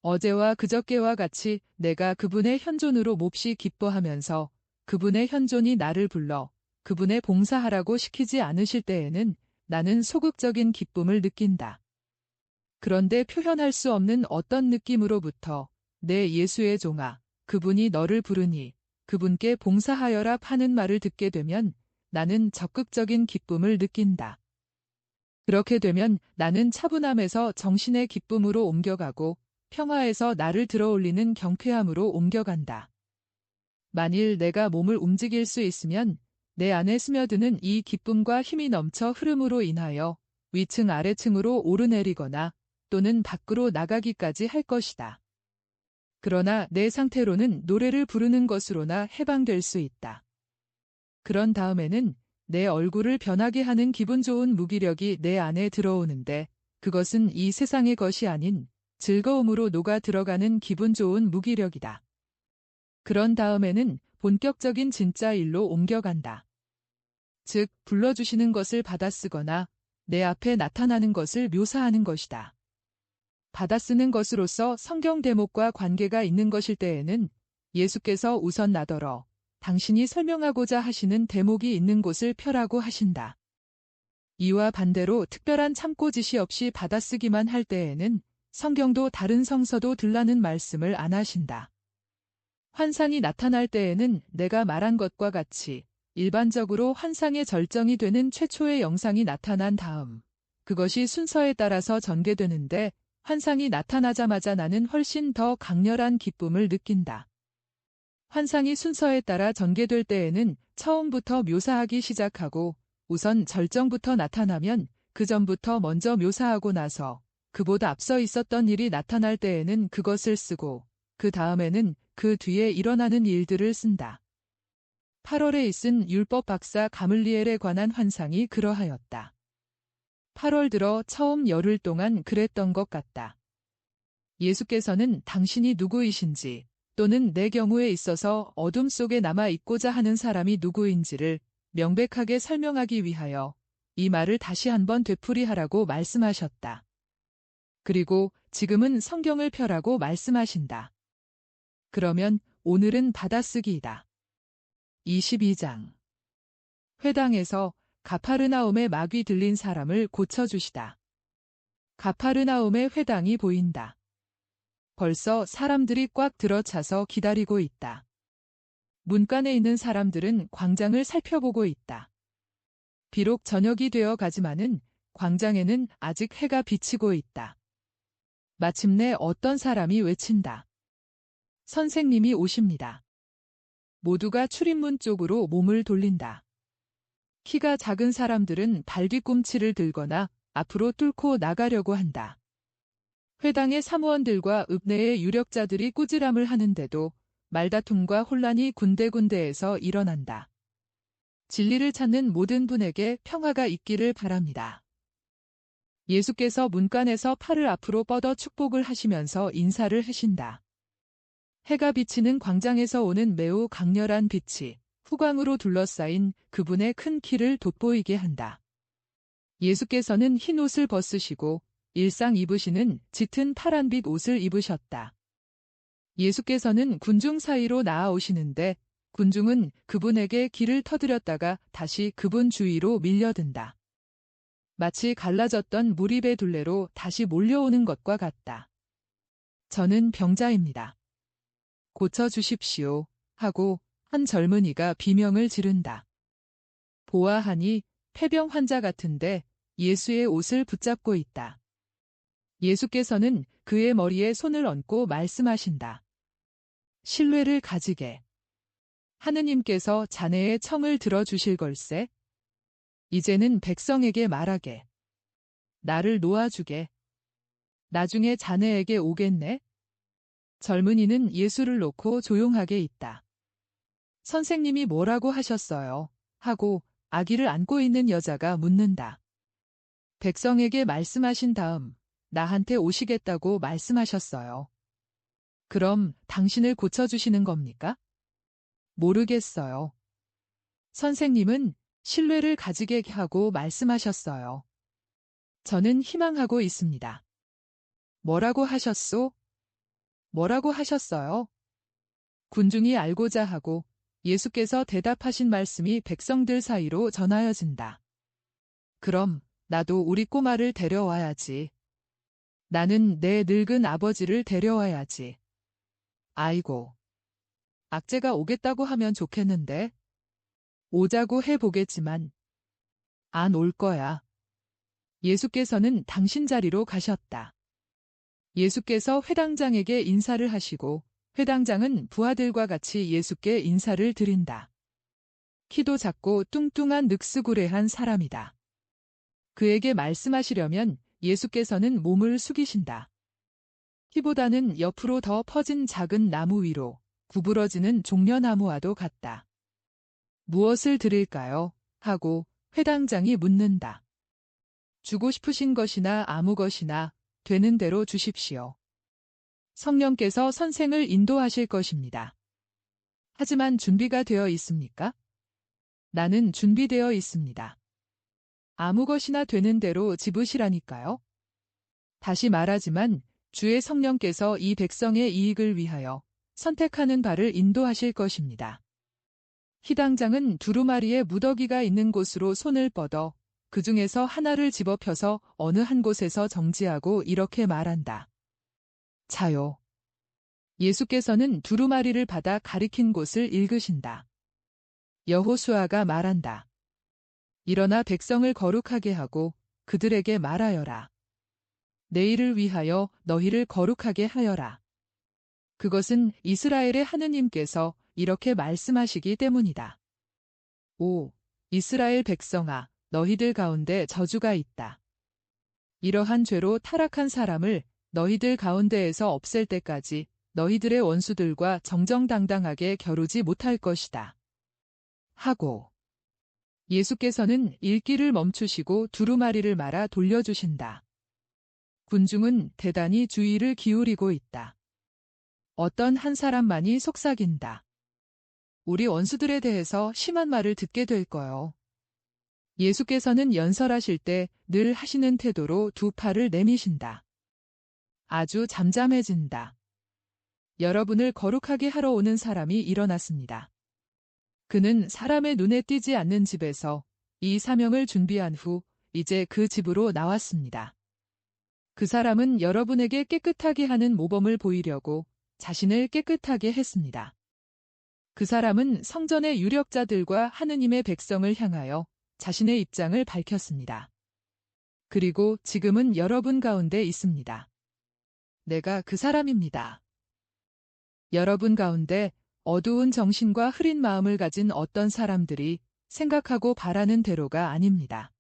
어제와 그저께와 같이 내가 그분의 현존으로 몹시 기뻐하면서 그분의 현존이 나를 불러 그분의 봉사하라고 시키지 않으실 때에는 나는 소극적인 기쁨을 느낀다. 그런데 표현할 수 없는 어떤 느낌으로부터 내 예수의 종아, 그분이 너를 부르니 그분께 봉사하여라 하는 말을 듣게 되면 나는 적극적인 기쁨을 느낀다. 그렇게 되면 나는 차분함에서 정신의 기쁨으로 옮겨가고 평화에서 나를 들어올리는 경쾌함으로 옮겨간다. 만일 내가 몸을 움직일 수 있으면 내 안에 스며드는 이 기쁨과 힘이 넘쳐 흐름으로 인하여 위층 아래층으로 오르내리거나 또는 밖으로 나가기까지 할 것이다. 그러나 내 상태로는 노래를 부르는 것으로나 해방될 수 있다. 그런 다음에는 내 얼굴을 변하게 하는 기분 좋은 무기력이 내 안에 들어오는데 그것은 이 세상의 것이 아닌 즐거움으로 녹아 들어가는 기분 좋은 무기력이다. 그런 다음에는 본격적인 진짜 일로 옮겨간다. 즉, 불러주시는 것을 받아쓰거나 내 앞에 나타나는 것을 묘사하는 것이다. 받아쓰는 것으로서 성경 대목과 관계가 있는 것일 때에는 예수께서 우선 나더러 당신이 설명하고자 하시는 대목이 있는 곳을 펴라고 하신다. 이와 반대로 특별한 참고지시 없이 받아쓰기만 할 때에는 성경도 다른 성서도 들라는 말씀을 안 하신다. 환상이 나타날 때에는 내가 말한 것과 같이 일반적으로 환상의 절정이 되는 최초의 영상이 나타난 다음 그것이 순서에 따라서 전개되는데 환상이 나타나자마자 나는 훨씬 더 강렬한 기쁨을 느낀다. 환상이 순서에 따라 전개될 때에는 처음부터 묘사하기 시작하고 우선 절정부터 나타나면 그 전부터 먼저 묘사하고 나서 그보다 앞서 있었던 일이 나타날 때에는 그것을 쓰고 그 다음에는 그 뒤에 일어나는 일들을 쓴다. 8월에 있은 율법 박사 가물리엘에 관한 환상이 그러하였다. 8월 들어 처음 열흘 동안 그랬던 것 같다. 예수께서는 당신이 누구이신지 또는 내 경우에 있어서 어둠 속에 남아 있고자 하는 사람이 누구인지를 명백하게 설명하기 위하여 이 말을 다시 한번 되풀이하라고 말씀하셨다. 그리고 지금은 성경을 펴라고 말씀하신다. 그러면 오늘은 받아쓰기이다. 22장. 회당에서 가파르나움의 막이 들린 사람을 고쳐주시다. 가파르나움의 회당이 보인다. 벌써 사람들이 꽉 들어차서 기다리고 있다. 문간에 있는 사람들은 광장을 살펴보고 있다. 비록 저녁이 되어 가지만은 광장에는 아직 해가 비치고 있다. 마침내 어떤 사람이 외친다. 선생님이 오십니다. 모두가 출입문 쪽으로 몸을 돌린다. 키가 작은 사람들은 발뒤꿈치를 들거나 앞으로 뚫고 나가려고 한다. 회당의 사무원들과 읍내의 유력자들이 꾸지람을 하는데도 말다툼과 혼란이 군데군데에서 일어난다. 진리를 찾는 모든 분에게 평화가 있기를 바랍니다. 예수께서 문간에서 팔을 앞으로 뻗어 축복을 하시면서 인사를 하신다. 해가 비치는 광장에서 오는 매우 강렬한 빛이 후광으로 둘러싸인 그분의 큰 키를 돋보이게 한다. 예수께서는 흰 옷을 벗으시고 일상 입으시는 짙은 파란빛 옷을 입으셨다. 예수께서는 군중 사이로 나아오시는데 군중은 그분에게 길을 터뜨렸다가 다시 그분 주위로 밀려든다. 마치 갈라졌던 무리배 둘레로 다시 몰려오는 것과 같다. 저는 병자입니다. 고쳐주십시오 하고 한 젊은이가 비명을 지른다. 보아하니 폐병 환자 같은데 예수의 옷을 붙잡고 있다. 예수께서는 그의 머리에 손을 얹고 말씀하신다. 신뢰를 가지게. 하느님께서 자네의 청을 들어주실 걸세. 이제는 백성에게 말하게. 나를 놓아주게. 나중에 자네에게 오겠네. 젊은이는 예수를 놓고 조용하게 있다. 선생님이 뭐라고 하셨어요? 하고 아기를 안고 있는 여자가 묻는다. 백성에게 말씀하신 다음 나한테 오시겠다고 말씀하셨어요. 그럼 당신을 고쳐주시는 겁니까? 모르겠어요. 선생님은 신뢰를 가지게 하고 말씀하셨어요. 저는 희망하고 있습니다. 뭐라고 하셨소? 뭐라고 하셨어요? 군중이 알고자 하고 예수께서 대답하신 말씀이 백성들 사이로 전하여진다. 그럼 나도 우리 꼬마를 데려와야지. 나는 내 늙은 아버지를 데려와야지. 아이고, 악재가 오겠다고 하면 좋겠는데? 오자고 해보겠지만 안 올 거야. 예수께서는 당신 자리로 가셨다. 예수께서 회당장에게 인사를 하시고 회당장은 부하들과 같이 예수께 인사를 드린다. 키도 작고 뚱뚱한 늑스구레한 사람이다. 그에게 말씀하시려면 예수께서는 몸을 숙이신다. 키보다는 옆으로 더 퍼진 작은 나무 위로 구부러지는 종려나무와도 같다. 무엇을 드릴까요? 하고 회당장이 묻는다. 주고 싶으신 것이나 아무 것이나 되는 대로 주십시오. 성령께서 선생을 인도하실 것입니다. 하지만 준비가 되어 있습니까? 나는 준비되어 있습니다. 아무 것이나 되는 대로 집으시라니까요. 다시 말하지만 주의 성령께서 이 백성의 이익을 위하여 선택하는 바를 인도하실 것입니다. 희당장은 두루마리에 무더기가 있는 곳으로 손을 뻗어 그 중에서 하나를 집어 펴서 어느 한 곳에서 정지하고 이렇게 말한다. 자요. 예수께서는 두루마리를 받아 가리킨 곳을 읽으신다. 여호수아가 말한다. 일어나 백성을 거룩하게 하고 그들에게 말하여라. 내일을 위하여 너희를 거룩하게 하여라. 그것은 이스라엘의 하느님께서 이렇게 말씀하시기 때문이다. 오, 이스라엘 백성아, 너희들 가운데 저주가 있다. 이러한 죄로 타락한 사람을 너희들 가운데에서 없앨 때까지 너희들의 원수들과 정정당당하게 겨루지 못할 것이다. 하고 예수께서는 읽기를 멈추시고 두루마리를 말아 돌려주신다. 군중은 대단히 주의를 기울이고 있다. 어떤 한 사람만이 속삭인다. 우리 원수들에 대해서 심한 말을 듣게 될 거요. 예수께서는 연설하실 때 늘 하시는 태도로 두 팔을 내미신다. 아주 잠잠해진다. 여러분을 거룩하게 하러 오는 사람이 일어났습니다. 그는 사람의 눈에 띄지 않는 집에서 이 사명을 준비한 후 이제 그 집으로 나왔습니다. 그 사람은 여러분에게 깨끗하게 하는 모범을 보이려고 자신을 깨끗하게 했습니다. 그 사람은 성전의 유력자들과 하느님의 백성을 향하여 자신의 입장을 밝혔습니다. 그리고 지금은 여러분 가운데 있습니다. 내가 그 사람입니다. 여러분 가운데 어두운 정신과 흐린 마음을 가진 어떤 사람들이 생각하고 바라는 대로가 아닙니다.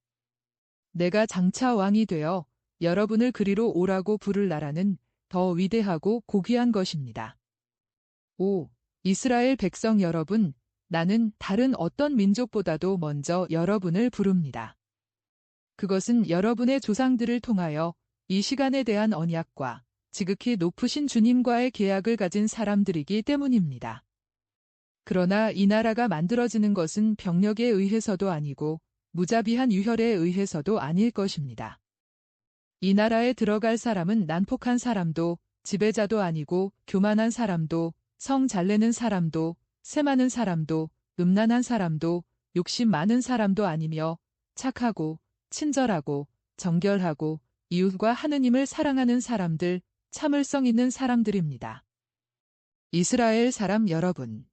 내가 장차 왕이 되어 여러분을 그리로 오라고 부를 나라는 더 위대하고 고귀한 것입니다. 오, 이스라엘 백성 여러분, 나는 다른 어떤 민족보다도 먼저 여러분을 부릅니다. 그것은 여러분의 조상들을 통하여 이 시간에 대한 언약과 지극히 높으신 주님과의 계약을 가진 사람들이기 때문입니다. 그러나 이 나라가 만들어지는 것은 병력에 의해서도 아니고 무자비한 유혈에 의해서도 아닐 것입니다. 이 나라에 들어갈 사람은 난폭한 사람도 지배자도 아니고 교만한 사람도 성 잘내는 사람도 세 많은 사람도 음란한 사람도 욕심 많은 사람도 아니며 착하고 친절하고 정결하고 이웃과 하느님을 사랑하는 사람들, 참을성 있는 사람들입니다. 이스라엘 사람 여러분.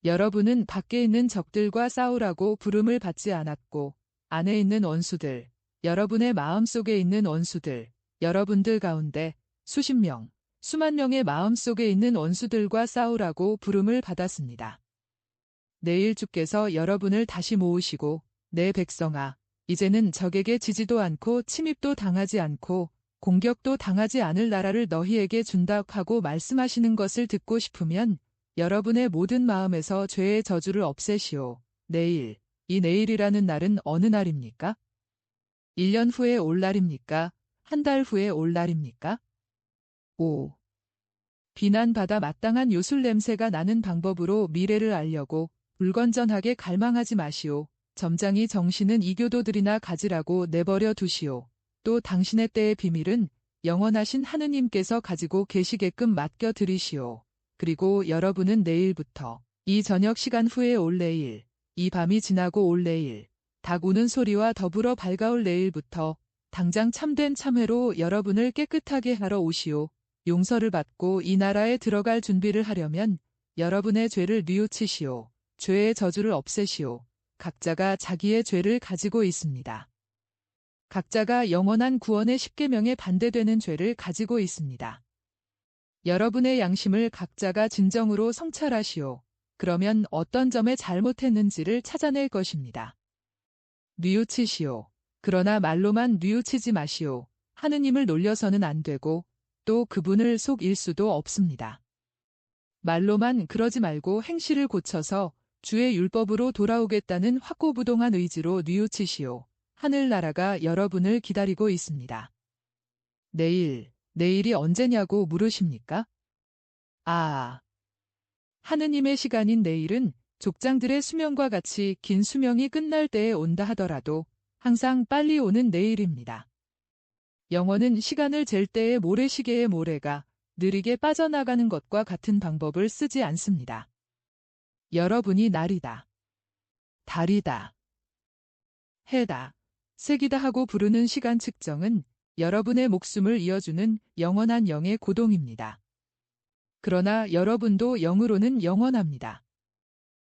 여러분은 밖에 있는 적들과 싸우라고 부름을 받지 않았고 안에 있는 원수들, 여러분의 마음속에 있는 원수들, 여러분들 가운데 수십 명, 수만 명의 마음속에 있는 원수들과 싸우라고 부름을 받았습니다. 내일 주께서 여러분을 다시 모으시고 내 백성아, 이제는 적에게 지지도 않고 침입도 당하지 않고 공격도 당하지 않을 나라를 너희에게 준다 하고 말씀하시는 것을 듣고 싶으면 여러분의 모든 마음에서 죄의 저주를 없애시오. 내일, 이 내일이라는 날은 어느 날입니까? 1년 후에 올 날입니까? 한 달 후에 올 날입니까? 5. 비난받아 마땅한 요술 냄새가 나는 방법으로 미래를 알려고 불건전하게 갈망하지 마시오. 점장이 정신은 이교도들이나 가지라고 내버려 두시오. 또 당신의 때의 비밀은 영원하신 하느님께서 가지고 계시게끔 맡겨드리시오. 그리고 여러분은 내일부터 이 저녁 시간 후에 올 내일, 이 밤이 지나고 올 내일, 닭 우는 소리와 더불어 밝아올 내일부터 당장 참된 참회로 여러분을 깨끗하게 하러 오시오. 용서를 받고 이 나라에 들어갈 준비를 하려면 여러분의 죄를 뉘우치시오. 죄의 저주를 없애시오. 각자가 자기의 죄를 가지고 있습니다. 각자가 영원한 구원의 십계명에 반대되는 죄를 가지고 있습니다. 여러분의 양심을 각자가 진정으로 성찰하시오. 그러면 어떤 점에 잘못했는지를 찾아낼 것입니다. 뉘우치시오. 그러나 말로만 뉘우치지 마시오. 하느님을 놀려서는 안 되고 또 그분을 속일 수도 없습니다. 말로만 그러지 말고 행실을 고쳐서 주의 율법으로 돌아오겠다는 확고부동한 의지로 뉘우치시오. 하늘나라가 여러분을 기다리고 있습니다. 내일이 언제냐고 물으십니까? 하느님의 시간인 내일은 족장들의 수명과 같이 긴 수명이 끝날 때에 온다 하더라도 항상 빨리 오는 내일입니다. 영혼은 시간을 잴 때의 모래시계의 모래가 느리게 빠져나가는 것과 같은 방법을 쓰지 않습니다. 여러분이 날이다, 달이다, 해다, 색이다 하고 부르는 시간 측정은 여러분의 목숨을 이어주는 영원한 영의 고동입니다. 그러나 여러분도 영으로는 영원합니다.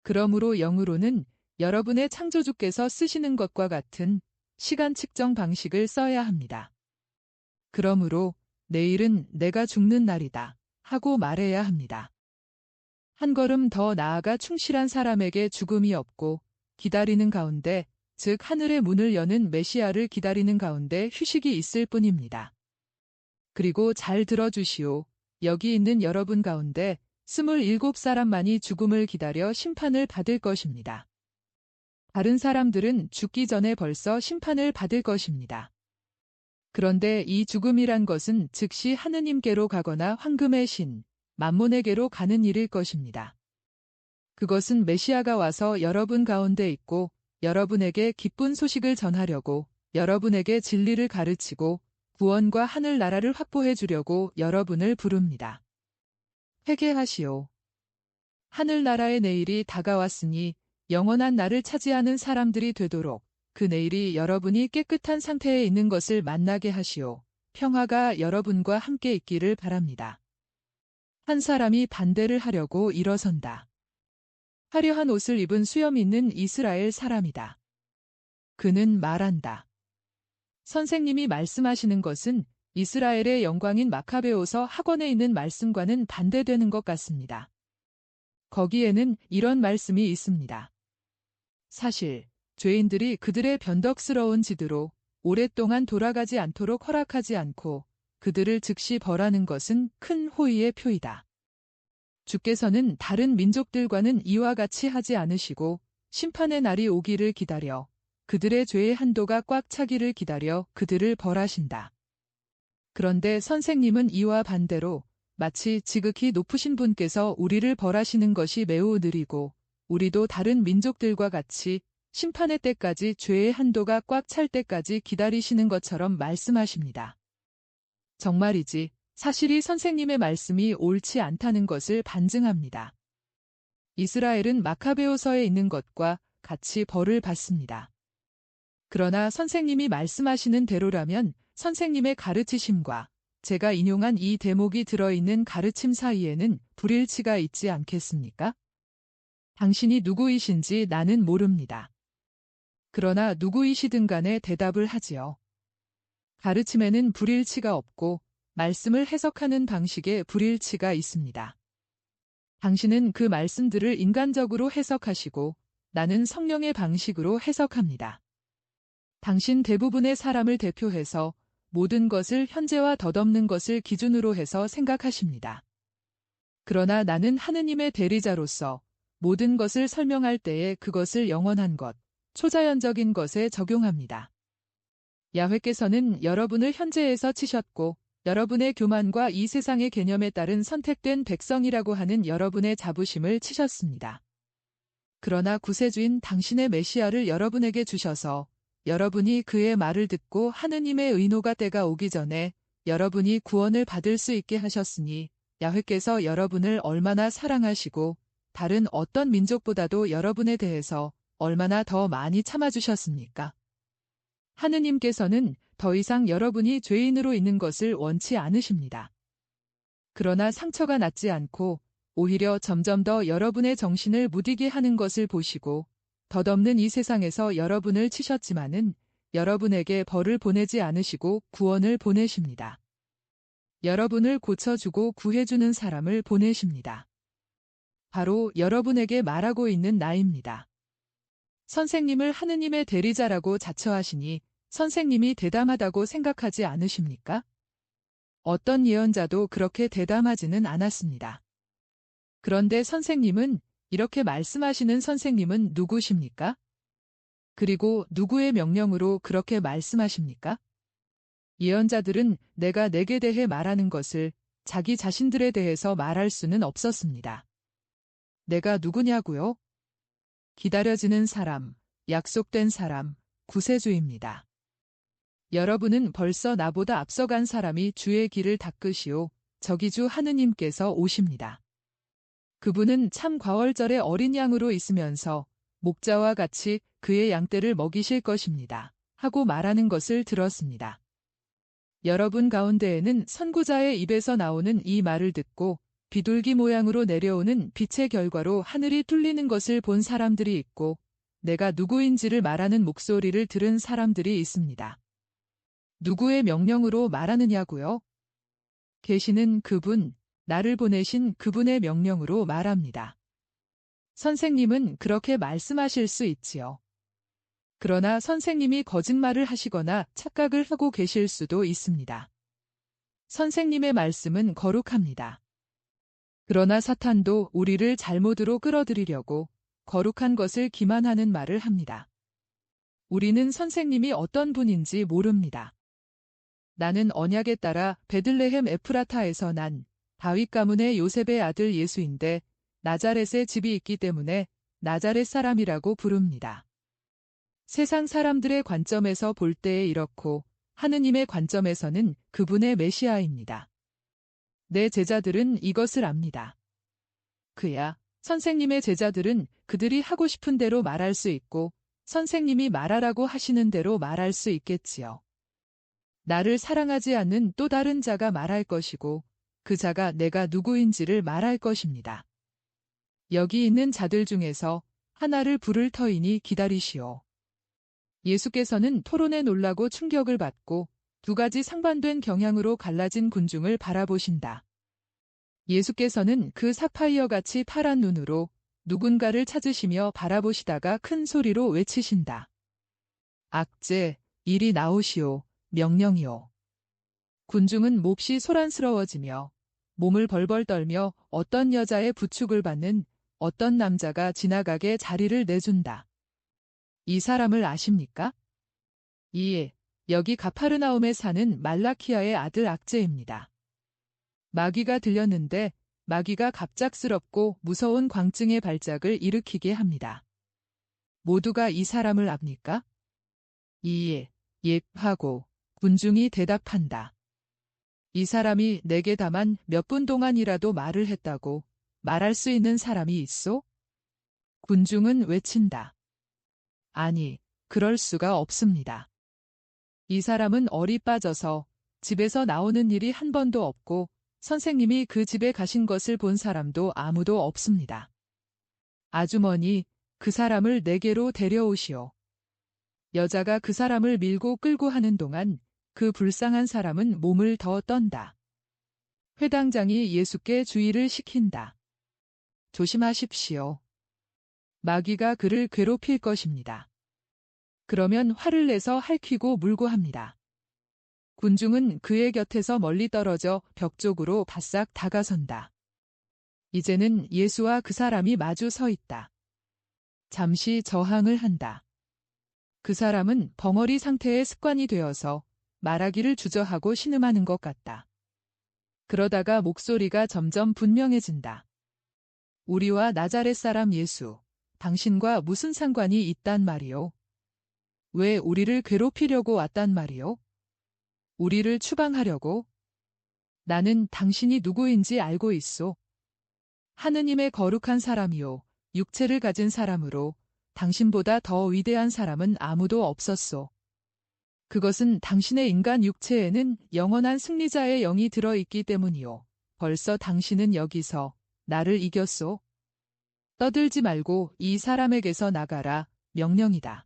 그러므로 영으로는 여러분의 창조주께서 쓰시는 것과 같은 시간 측정 방식을 써야 합니다. 그러므로 내일은 내가 죽는 날이다 하고 말해야 합니다. 한 걸음 더 나아가 충실한 사람에게 죽음이 없고 기다리는 가운데, 즉 하늘의 문을 여는 메시아를 기다리는 가운데 휴식이 있을 뿐입니다. 그리고 잘 들어주시오. 여기 있는 여러분 가운데 27사람만이 죽음을 기다려 심판을 받을 것입니다. 다른 사람들은 죽기 전에 벌써 심판을 받을 것입니다. 그런데 이 죽음이란 것은 즉시 하느님께로 가거나 황금의 신, 만몬에게로 가는 일일 것입니다. 그것은 메시아가 와서 여러분 가운데 있고 여러분에게 기쁜 소식을 전하려고, 여러분에게 진리를 가르치고 구원과 하늘나라를 확보해 주려고 여러분을 부릅니다. 회개하시오. 하늘나라의 내일이 다가왔으니 영원한 날을 차지하는 사람들이 되도록 그 내일이 여러분이 깨끗한 상태에 있는 것을 만나게 하시오. 평화가 여러분과 함께 있기를 바랍니다. 한 사람이 반대를 하려고 일어선다. 화려한 옷을 입은 수염 있는 이스라엘 사람이다. 그는 말한다. 선생님이 말씀하시는 것은 이스라엘의 영광인 마카베오서 학원에 있는 말씀과는 반대되는 것 같습니다. 거기에는 이런 말씀이 있습니다. 사실 죄인들이 그들의 변덕스러운 지드로 오랫동안 돌아가지 않도록 허락하지 않고 그들을 즉시 벌하는 것은 큰 호의의 표이다. 주께서는 다른 민족들과는 이와 같이 하지 않으시고 심판의 날이 오기를 기다려 그들의 죄의 한도가 꽉 차기를 기다려 그들을 벌하신다. 그런데 선생님은 이와 반대로 마치 지극히 높으신 분께서 우리를 벌하시는 것이 매우 느리고 우리도 다른 민족들과 같이 심판의 때까지 죄의 한도가 꽉 찰 때까지 기다리시는 것처럼 말씀하십니다. 정말이지 사실이 선생님의 말씀이 옳지 않다는 것을 반증합니다. 이스라엘은 마카베오서에 있는 것과 같이 벌을 받습니다. 그러나 선생님이 말씀하시는 대로라면 선생님의 가르치심과 제가 인용한 이 대목이 들어있는 가르침 사이에는 불일치가 있지 않겠습니까? 당신이 누구이신지 나는 모릅니다. 그러나 누구이시든 간에 대답을 하지요. 가르침에는 불일치가 없고 말씀을 해석하는 방식에 불일치가 있습니다. 당신은 그 말씀들을 인간적으로 해석하시고 나는 성령의 방식으로 해석합니다. 당신 대부분의 사람을 대표해서 모든 것을 현재와 덧없는 것을 기준으로 해서 생각하십니다. 그러나 나는 하느님의 대리자로서 모든 것을 설명할 때에 그것을 영원한 것, 초자연적인 것에 적용합니다. 야훼께서는 여러분을 현재에서 치셨고 여러분의 교만과 이 세상의 개념에 따른 선택된 백성이라고 하는 여러분의 자부심을 치셨습니다. 그러나 구세주인 당신의 메시아를 여러분에게 주셔서 여러분이 그의 말을 듣고 하느님의 의노가 때가 오기 전에 여러분이 구원을 받을 수 있게 하셨으니 야훼께서 여러분을 얼마나 사랑하시고 다른 어떤 민족보다도 여러분에 대해서 얼마나 더 많이 참아주셨습니까? 하느님께서는 더 이상 여러분이 죄인으로 있는 것을 원치 않으십니다. 그러나 상처가 낫지 않고 오히려 점점 더 여러분의 정신을 무디게 하는 것을 보시고 덧없는 이 세상에서 여러분을 치셨지만은 여러분에게 벌을 보내지 않으시고 구원을 보내십니다. 여러분을 고쳐주고 구해주는 사람을 보내십니다. 바로 여러분에게 말하고 있는 나입니다. 선생님을 하느님의 대리자라고 자처하시니 선생님이 대담하다고 생각하지 않으십니까? 어떤 예언자도 그렇게 대담하지는 않았습니다. 그런데 선생님은 이렇게 말씀하시는 선생님은 누구십니까? 그리고 누구의 명령으로 그렇게 말씀하십니까? 예언자들은 내가 내게 대해 말하는 것을 자기 자신들에 대해서 말할 수는 없었습니다. 내가 누구냐고요? 기다려지는 사람, 약속된 사람, 구세주입니다. 여러분은 벌써 나보다 앞서간 사람이 주의 길을 닦으시오. 저기 주 하느님께서 오십니다. 그분은 참 과월절의 어린 양으로 있으면서 목자와 같이 그의 양떼를 먹이실 것입니다. 하고 말하는 것을 들었습니다. 여러분 가운데에는 선구자의 입에서 나오는 이 말을 듣고 비둘기 모양으로 내려오는 빛의 결과로 하늘이 뚫리는 것을 본 사람들이 있고 내가 누구인지를 말하는 목소리를 들은 사람들이 있습니다. 누구의 명령으로 말하느냐고요? 계시는 그분, 나를 보내신 그분의 명령으로 말합니다. 선생님은 그렇게 말씀하실 수 있지요. 그러나 선생님이 거짓말을 하시거나 착각을 하고 계실 수도 있습니다. 선생님의 말씀은 거룩합니다. 그러나 사탄도 우리를 잘못으로 끌어들이려고 거룩한 것을 기만하는 말을 합니다. 우리는 선생님이 어떤 분인지 모릅니다. 나는 언약에 따라 베들레헴 에프라타에서 난 다윗 가문의 요셉의 아들 예수인데 나자렛에 집이 있기 때문에 나자렛 사람이라고 부릅니다. 세상 사람들의 관점에서 볼 때에 이렇고 하느님의 관점에서는 그분의 메시아입니다. 내 제자들은 이것을 압니다. 그야 선생님의 제자들은 그들이 하고 싶은 대로 말할 수 있고 선생님이 말하라고 하시는 대로 말할 수 있겠지요. 나를 사랑하지 않는 또 다른 자가 말할 것이고 그 자가 내가 누구인지를 말할 것입니다. 여기 있는 자들 중에서 하나를 부를 터이니 기다리시오. 예수께서는 토론에 놀라고 충격을 받고 두 가지 상반된 경향으로 갈라진 군중을 바라보신다. 예수께서는 그 사파이어같이 파란 눈으로 누군가를 찾으시며 바라보시다가 큰 소리로 외치신다. 악제, 이리 나오시오, 명령이오. 군중은 몹시 소란스러워지며 몸을 벌벌 떨며 어떤 여자의 부축을 받는 어떤 남자가 지나가게 자리를 내준다. 이 사람을 아십니까? 예, 여기 가파르나움에 사는 말라키아의 아들 악제입니다. 마귀가 들렸는데 마귀가 갑작스럽고 무서운 광증의 발작을 일으키게 합니다. 모두가 이 사람을 압니까? 예, 하고 군중이 대답한다. 이 사람이 내게 다만 몇 분 동안이라도 말을 했다고 말할 수 있는 사람이 있소? 군중은 외친다. 아니, 그럴 수가 없습니다. 이 사람은 얼이 빠져서 집에서 나오는 일이 한 번도 없고 선생님이 그 집에 가신 것을 본 사람도 아무도 없습니다. 아주머니, 그 사람을 내게로 데려오시오. 여자가 그 사람을 밀고 끌고 하는 동안 그 불쌍한 사람은 몸을 더 떤다. 회당장이 예수께 주의를 시킨다. 조심하십시오. 마귀가 그를 괴롭힐 것입니다. 그러면 화를 내서 핥히고 물고 합니다. 군중은 그의 곁에서 멀리 떨어져 벽 쪽으로 바싹 다가선다. 이제는 예수와 그 사람이 마주 서 있다. 잠시 저항을 한다. 그 사람은 벙어리 상태의 습관이 되어서 말하기를 주저하고 신음하는 것 같다. 그러다가 목소리가 점점 분명해진다. 우리와 나자렛 사람 예수, 당신과 무슨 상관이 있단 말이오? 왜 우리를 괴롭히려고 왔단 말이오? 우리를 추방하려고? 나는 당신이 누구인지 알고 있소. 하느님의 거룩한 사람이요, 육체를 가진 사람으로 당신보다 더 위대한 사람은 아무도 없었소. 그것은 당신의 인간 육체에는 영원한 승리자의 영이 들어있기 때문이요. 벌써 당신은 여기서 나를 이겼소? 떠들지 말고 이 사람에게서 나가라. 명령이다.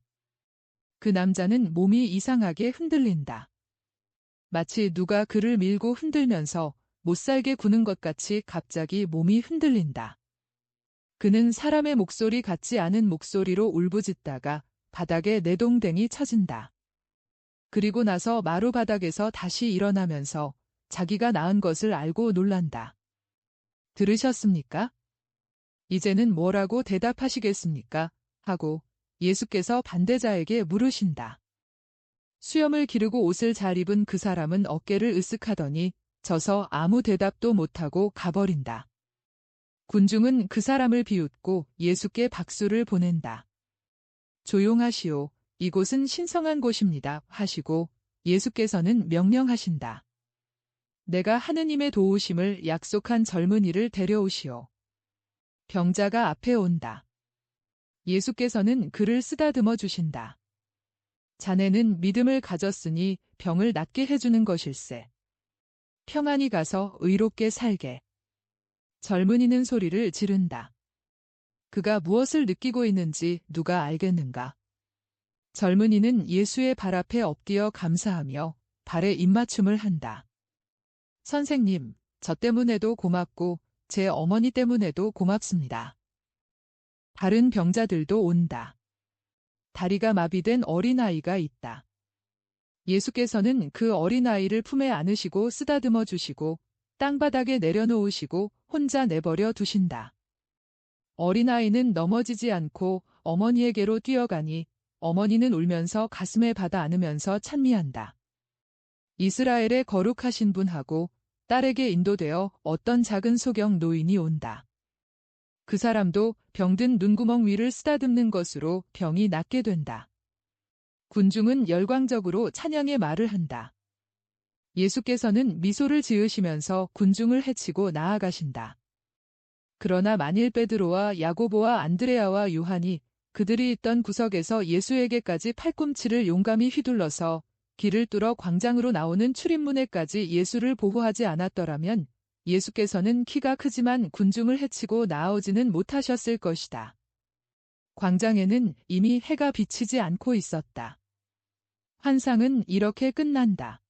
그 남자는 몸이 이상하게 흔들린다. 마치 누가 그를 밀고 흔들면서 못살게 구는 것 같이 갑자기 몸이 흔들린다. 그는 사람의 목소리 같지 않은 목소리로 울부짖다가 바닥에 내동댕이 쳐진다. 그리고 나서 마루 바닥에서 다시 일어나면서 자기가 나은 것을 알고 놀란다. 들으셨습니까? 이제는 뭐라고 대답하시겠습니까? 하고 예수께서 반대자에게 물으신다. 수염을 기르고 옷을 잘 입은 그 사람은 어깨를 으쓱하더니 져서 아무 대답도 못하고 가버린다. 군중은 그 사람을 비웃고 예수께 박수를 보낸다. 조용하시오. 이곳은 신성한 곳입니다. 하시고 예수께서는 명령하신다. 내가 하느님의 도우심을 약속한 젊은이를 데려오시오. 병자가 앞에 온다. 예수께서는 그를 쓰다듬어 주신다. 자네는 믿음을 가졌으니 병을 낫게 해주는 것일세. 평안히 가서 의롭게 살게. 젊은이는 소리를 지른다. 그가 무엇을 느끼고 있는지 누가 알겠는가? 젊은이는 예수의 발 앞에 엎드려 감사하며 발에 입맞춤을 한다. 선생님, 저 때문에도 고맙고 제 어머니 때문에도 고맙습니다. 다른 병자들도 온다. 다리가 마비된 어린아이가 있다. 예수께서는 그 어린아이를 품에 안으시고 쓰다듬어 주시고 땅바닥에 내려놓으시고 혼자 내버려 두신다. 어린아이는 넘어지지 않고 어머니에게로 뛰어가니 어머니는 울면서 가슴에 받아 안으면서 찬미한다. 이스라엘의 거룩하신 분하고 딸에게 인도되어 어떤 작은 소경 노인이 온다. 그 사람도 병든 눈구멍 위를 쓰다듬는 것으로 병이 낫게 된다. 군중은 열광적으로 찬양의 말을 한다. 예수께서는 미소를 지으시면서 군중을 해치고 나아가신다. 그러나 만일 베드로와 야고보와 안드레아와 요한이 그들이 있던 구석에서 예수에게까지 팔꿈치를 용감히 휘둘러서 길을 뚫어 광장으로 나오는 출입문에까지 예수를 보호하지 않았더라면 예수께서는 키가 크지만 군중을 해치고 나아오지는 못하셨을 것이다. 광장에는 이미 해가 비치지 않고 있었다. 환상은 이렇게 끝난다.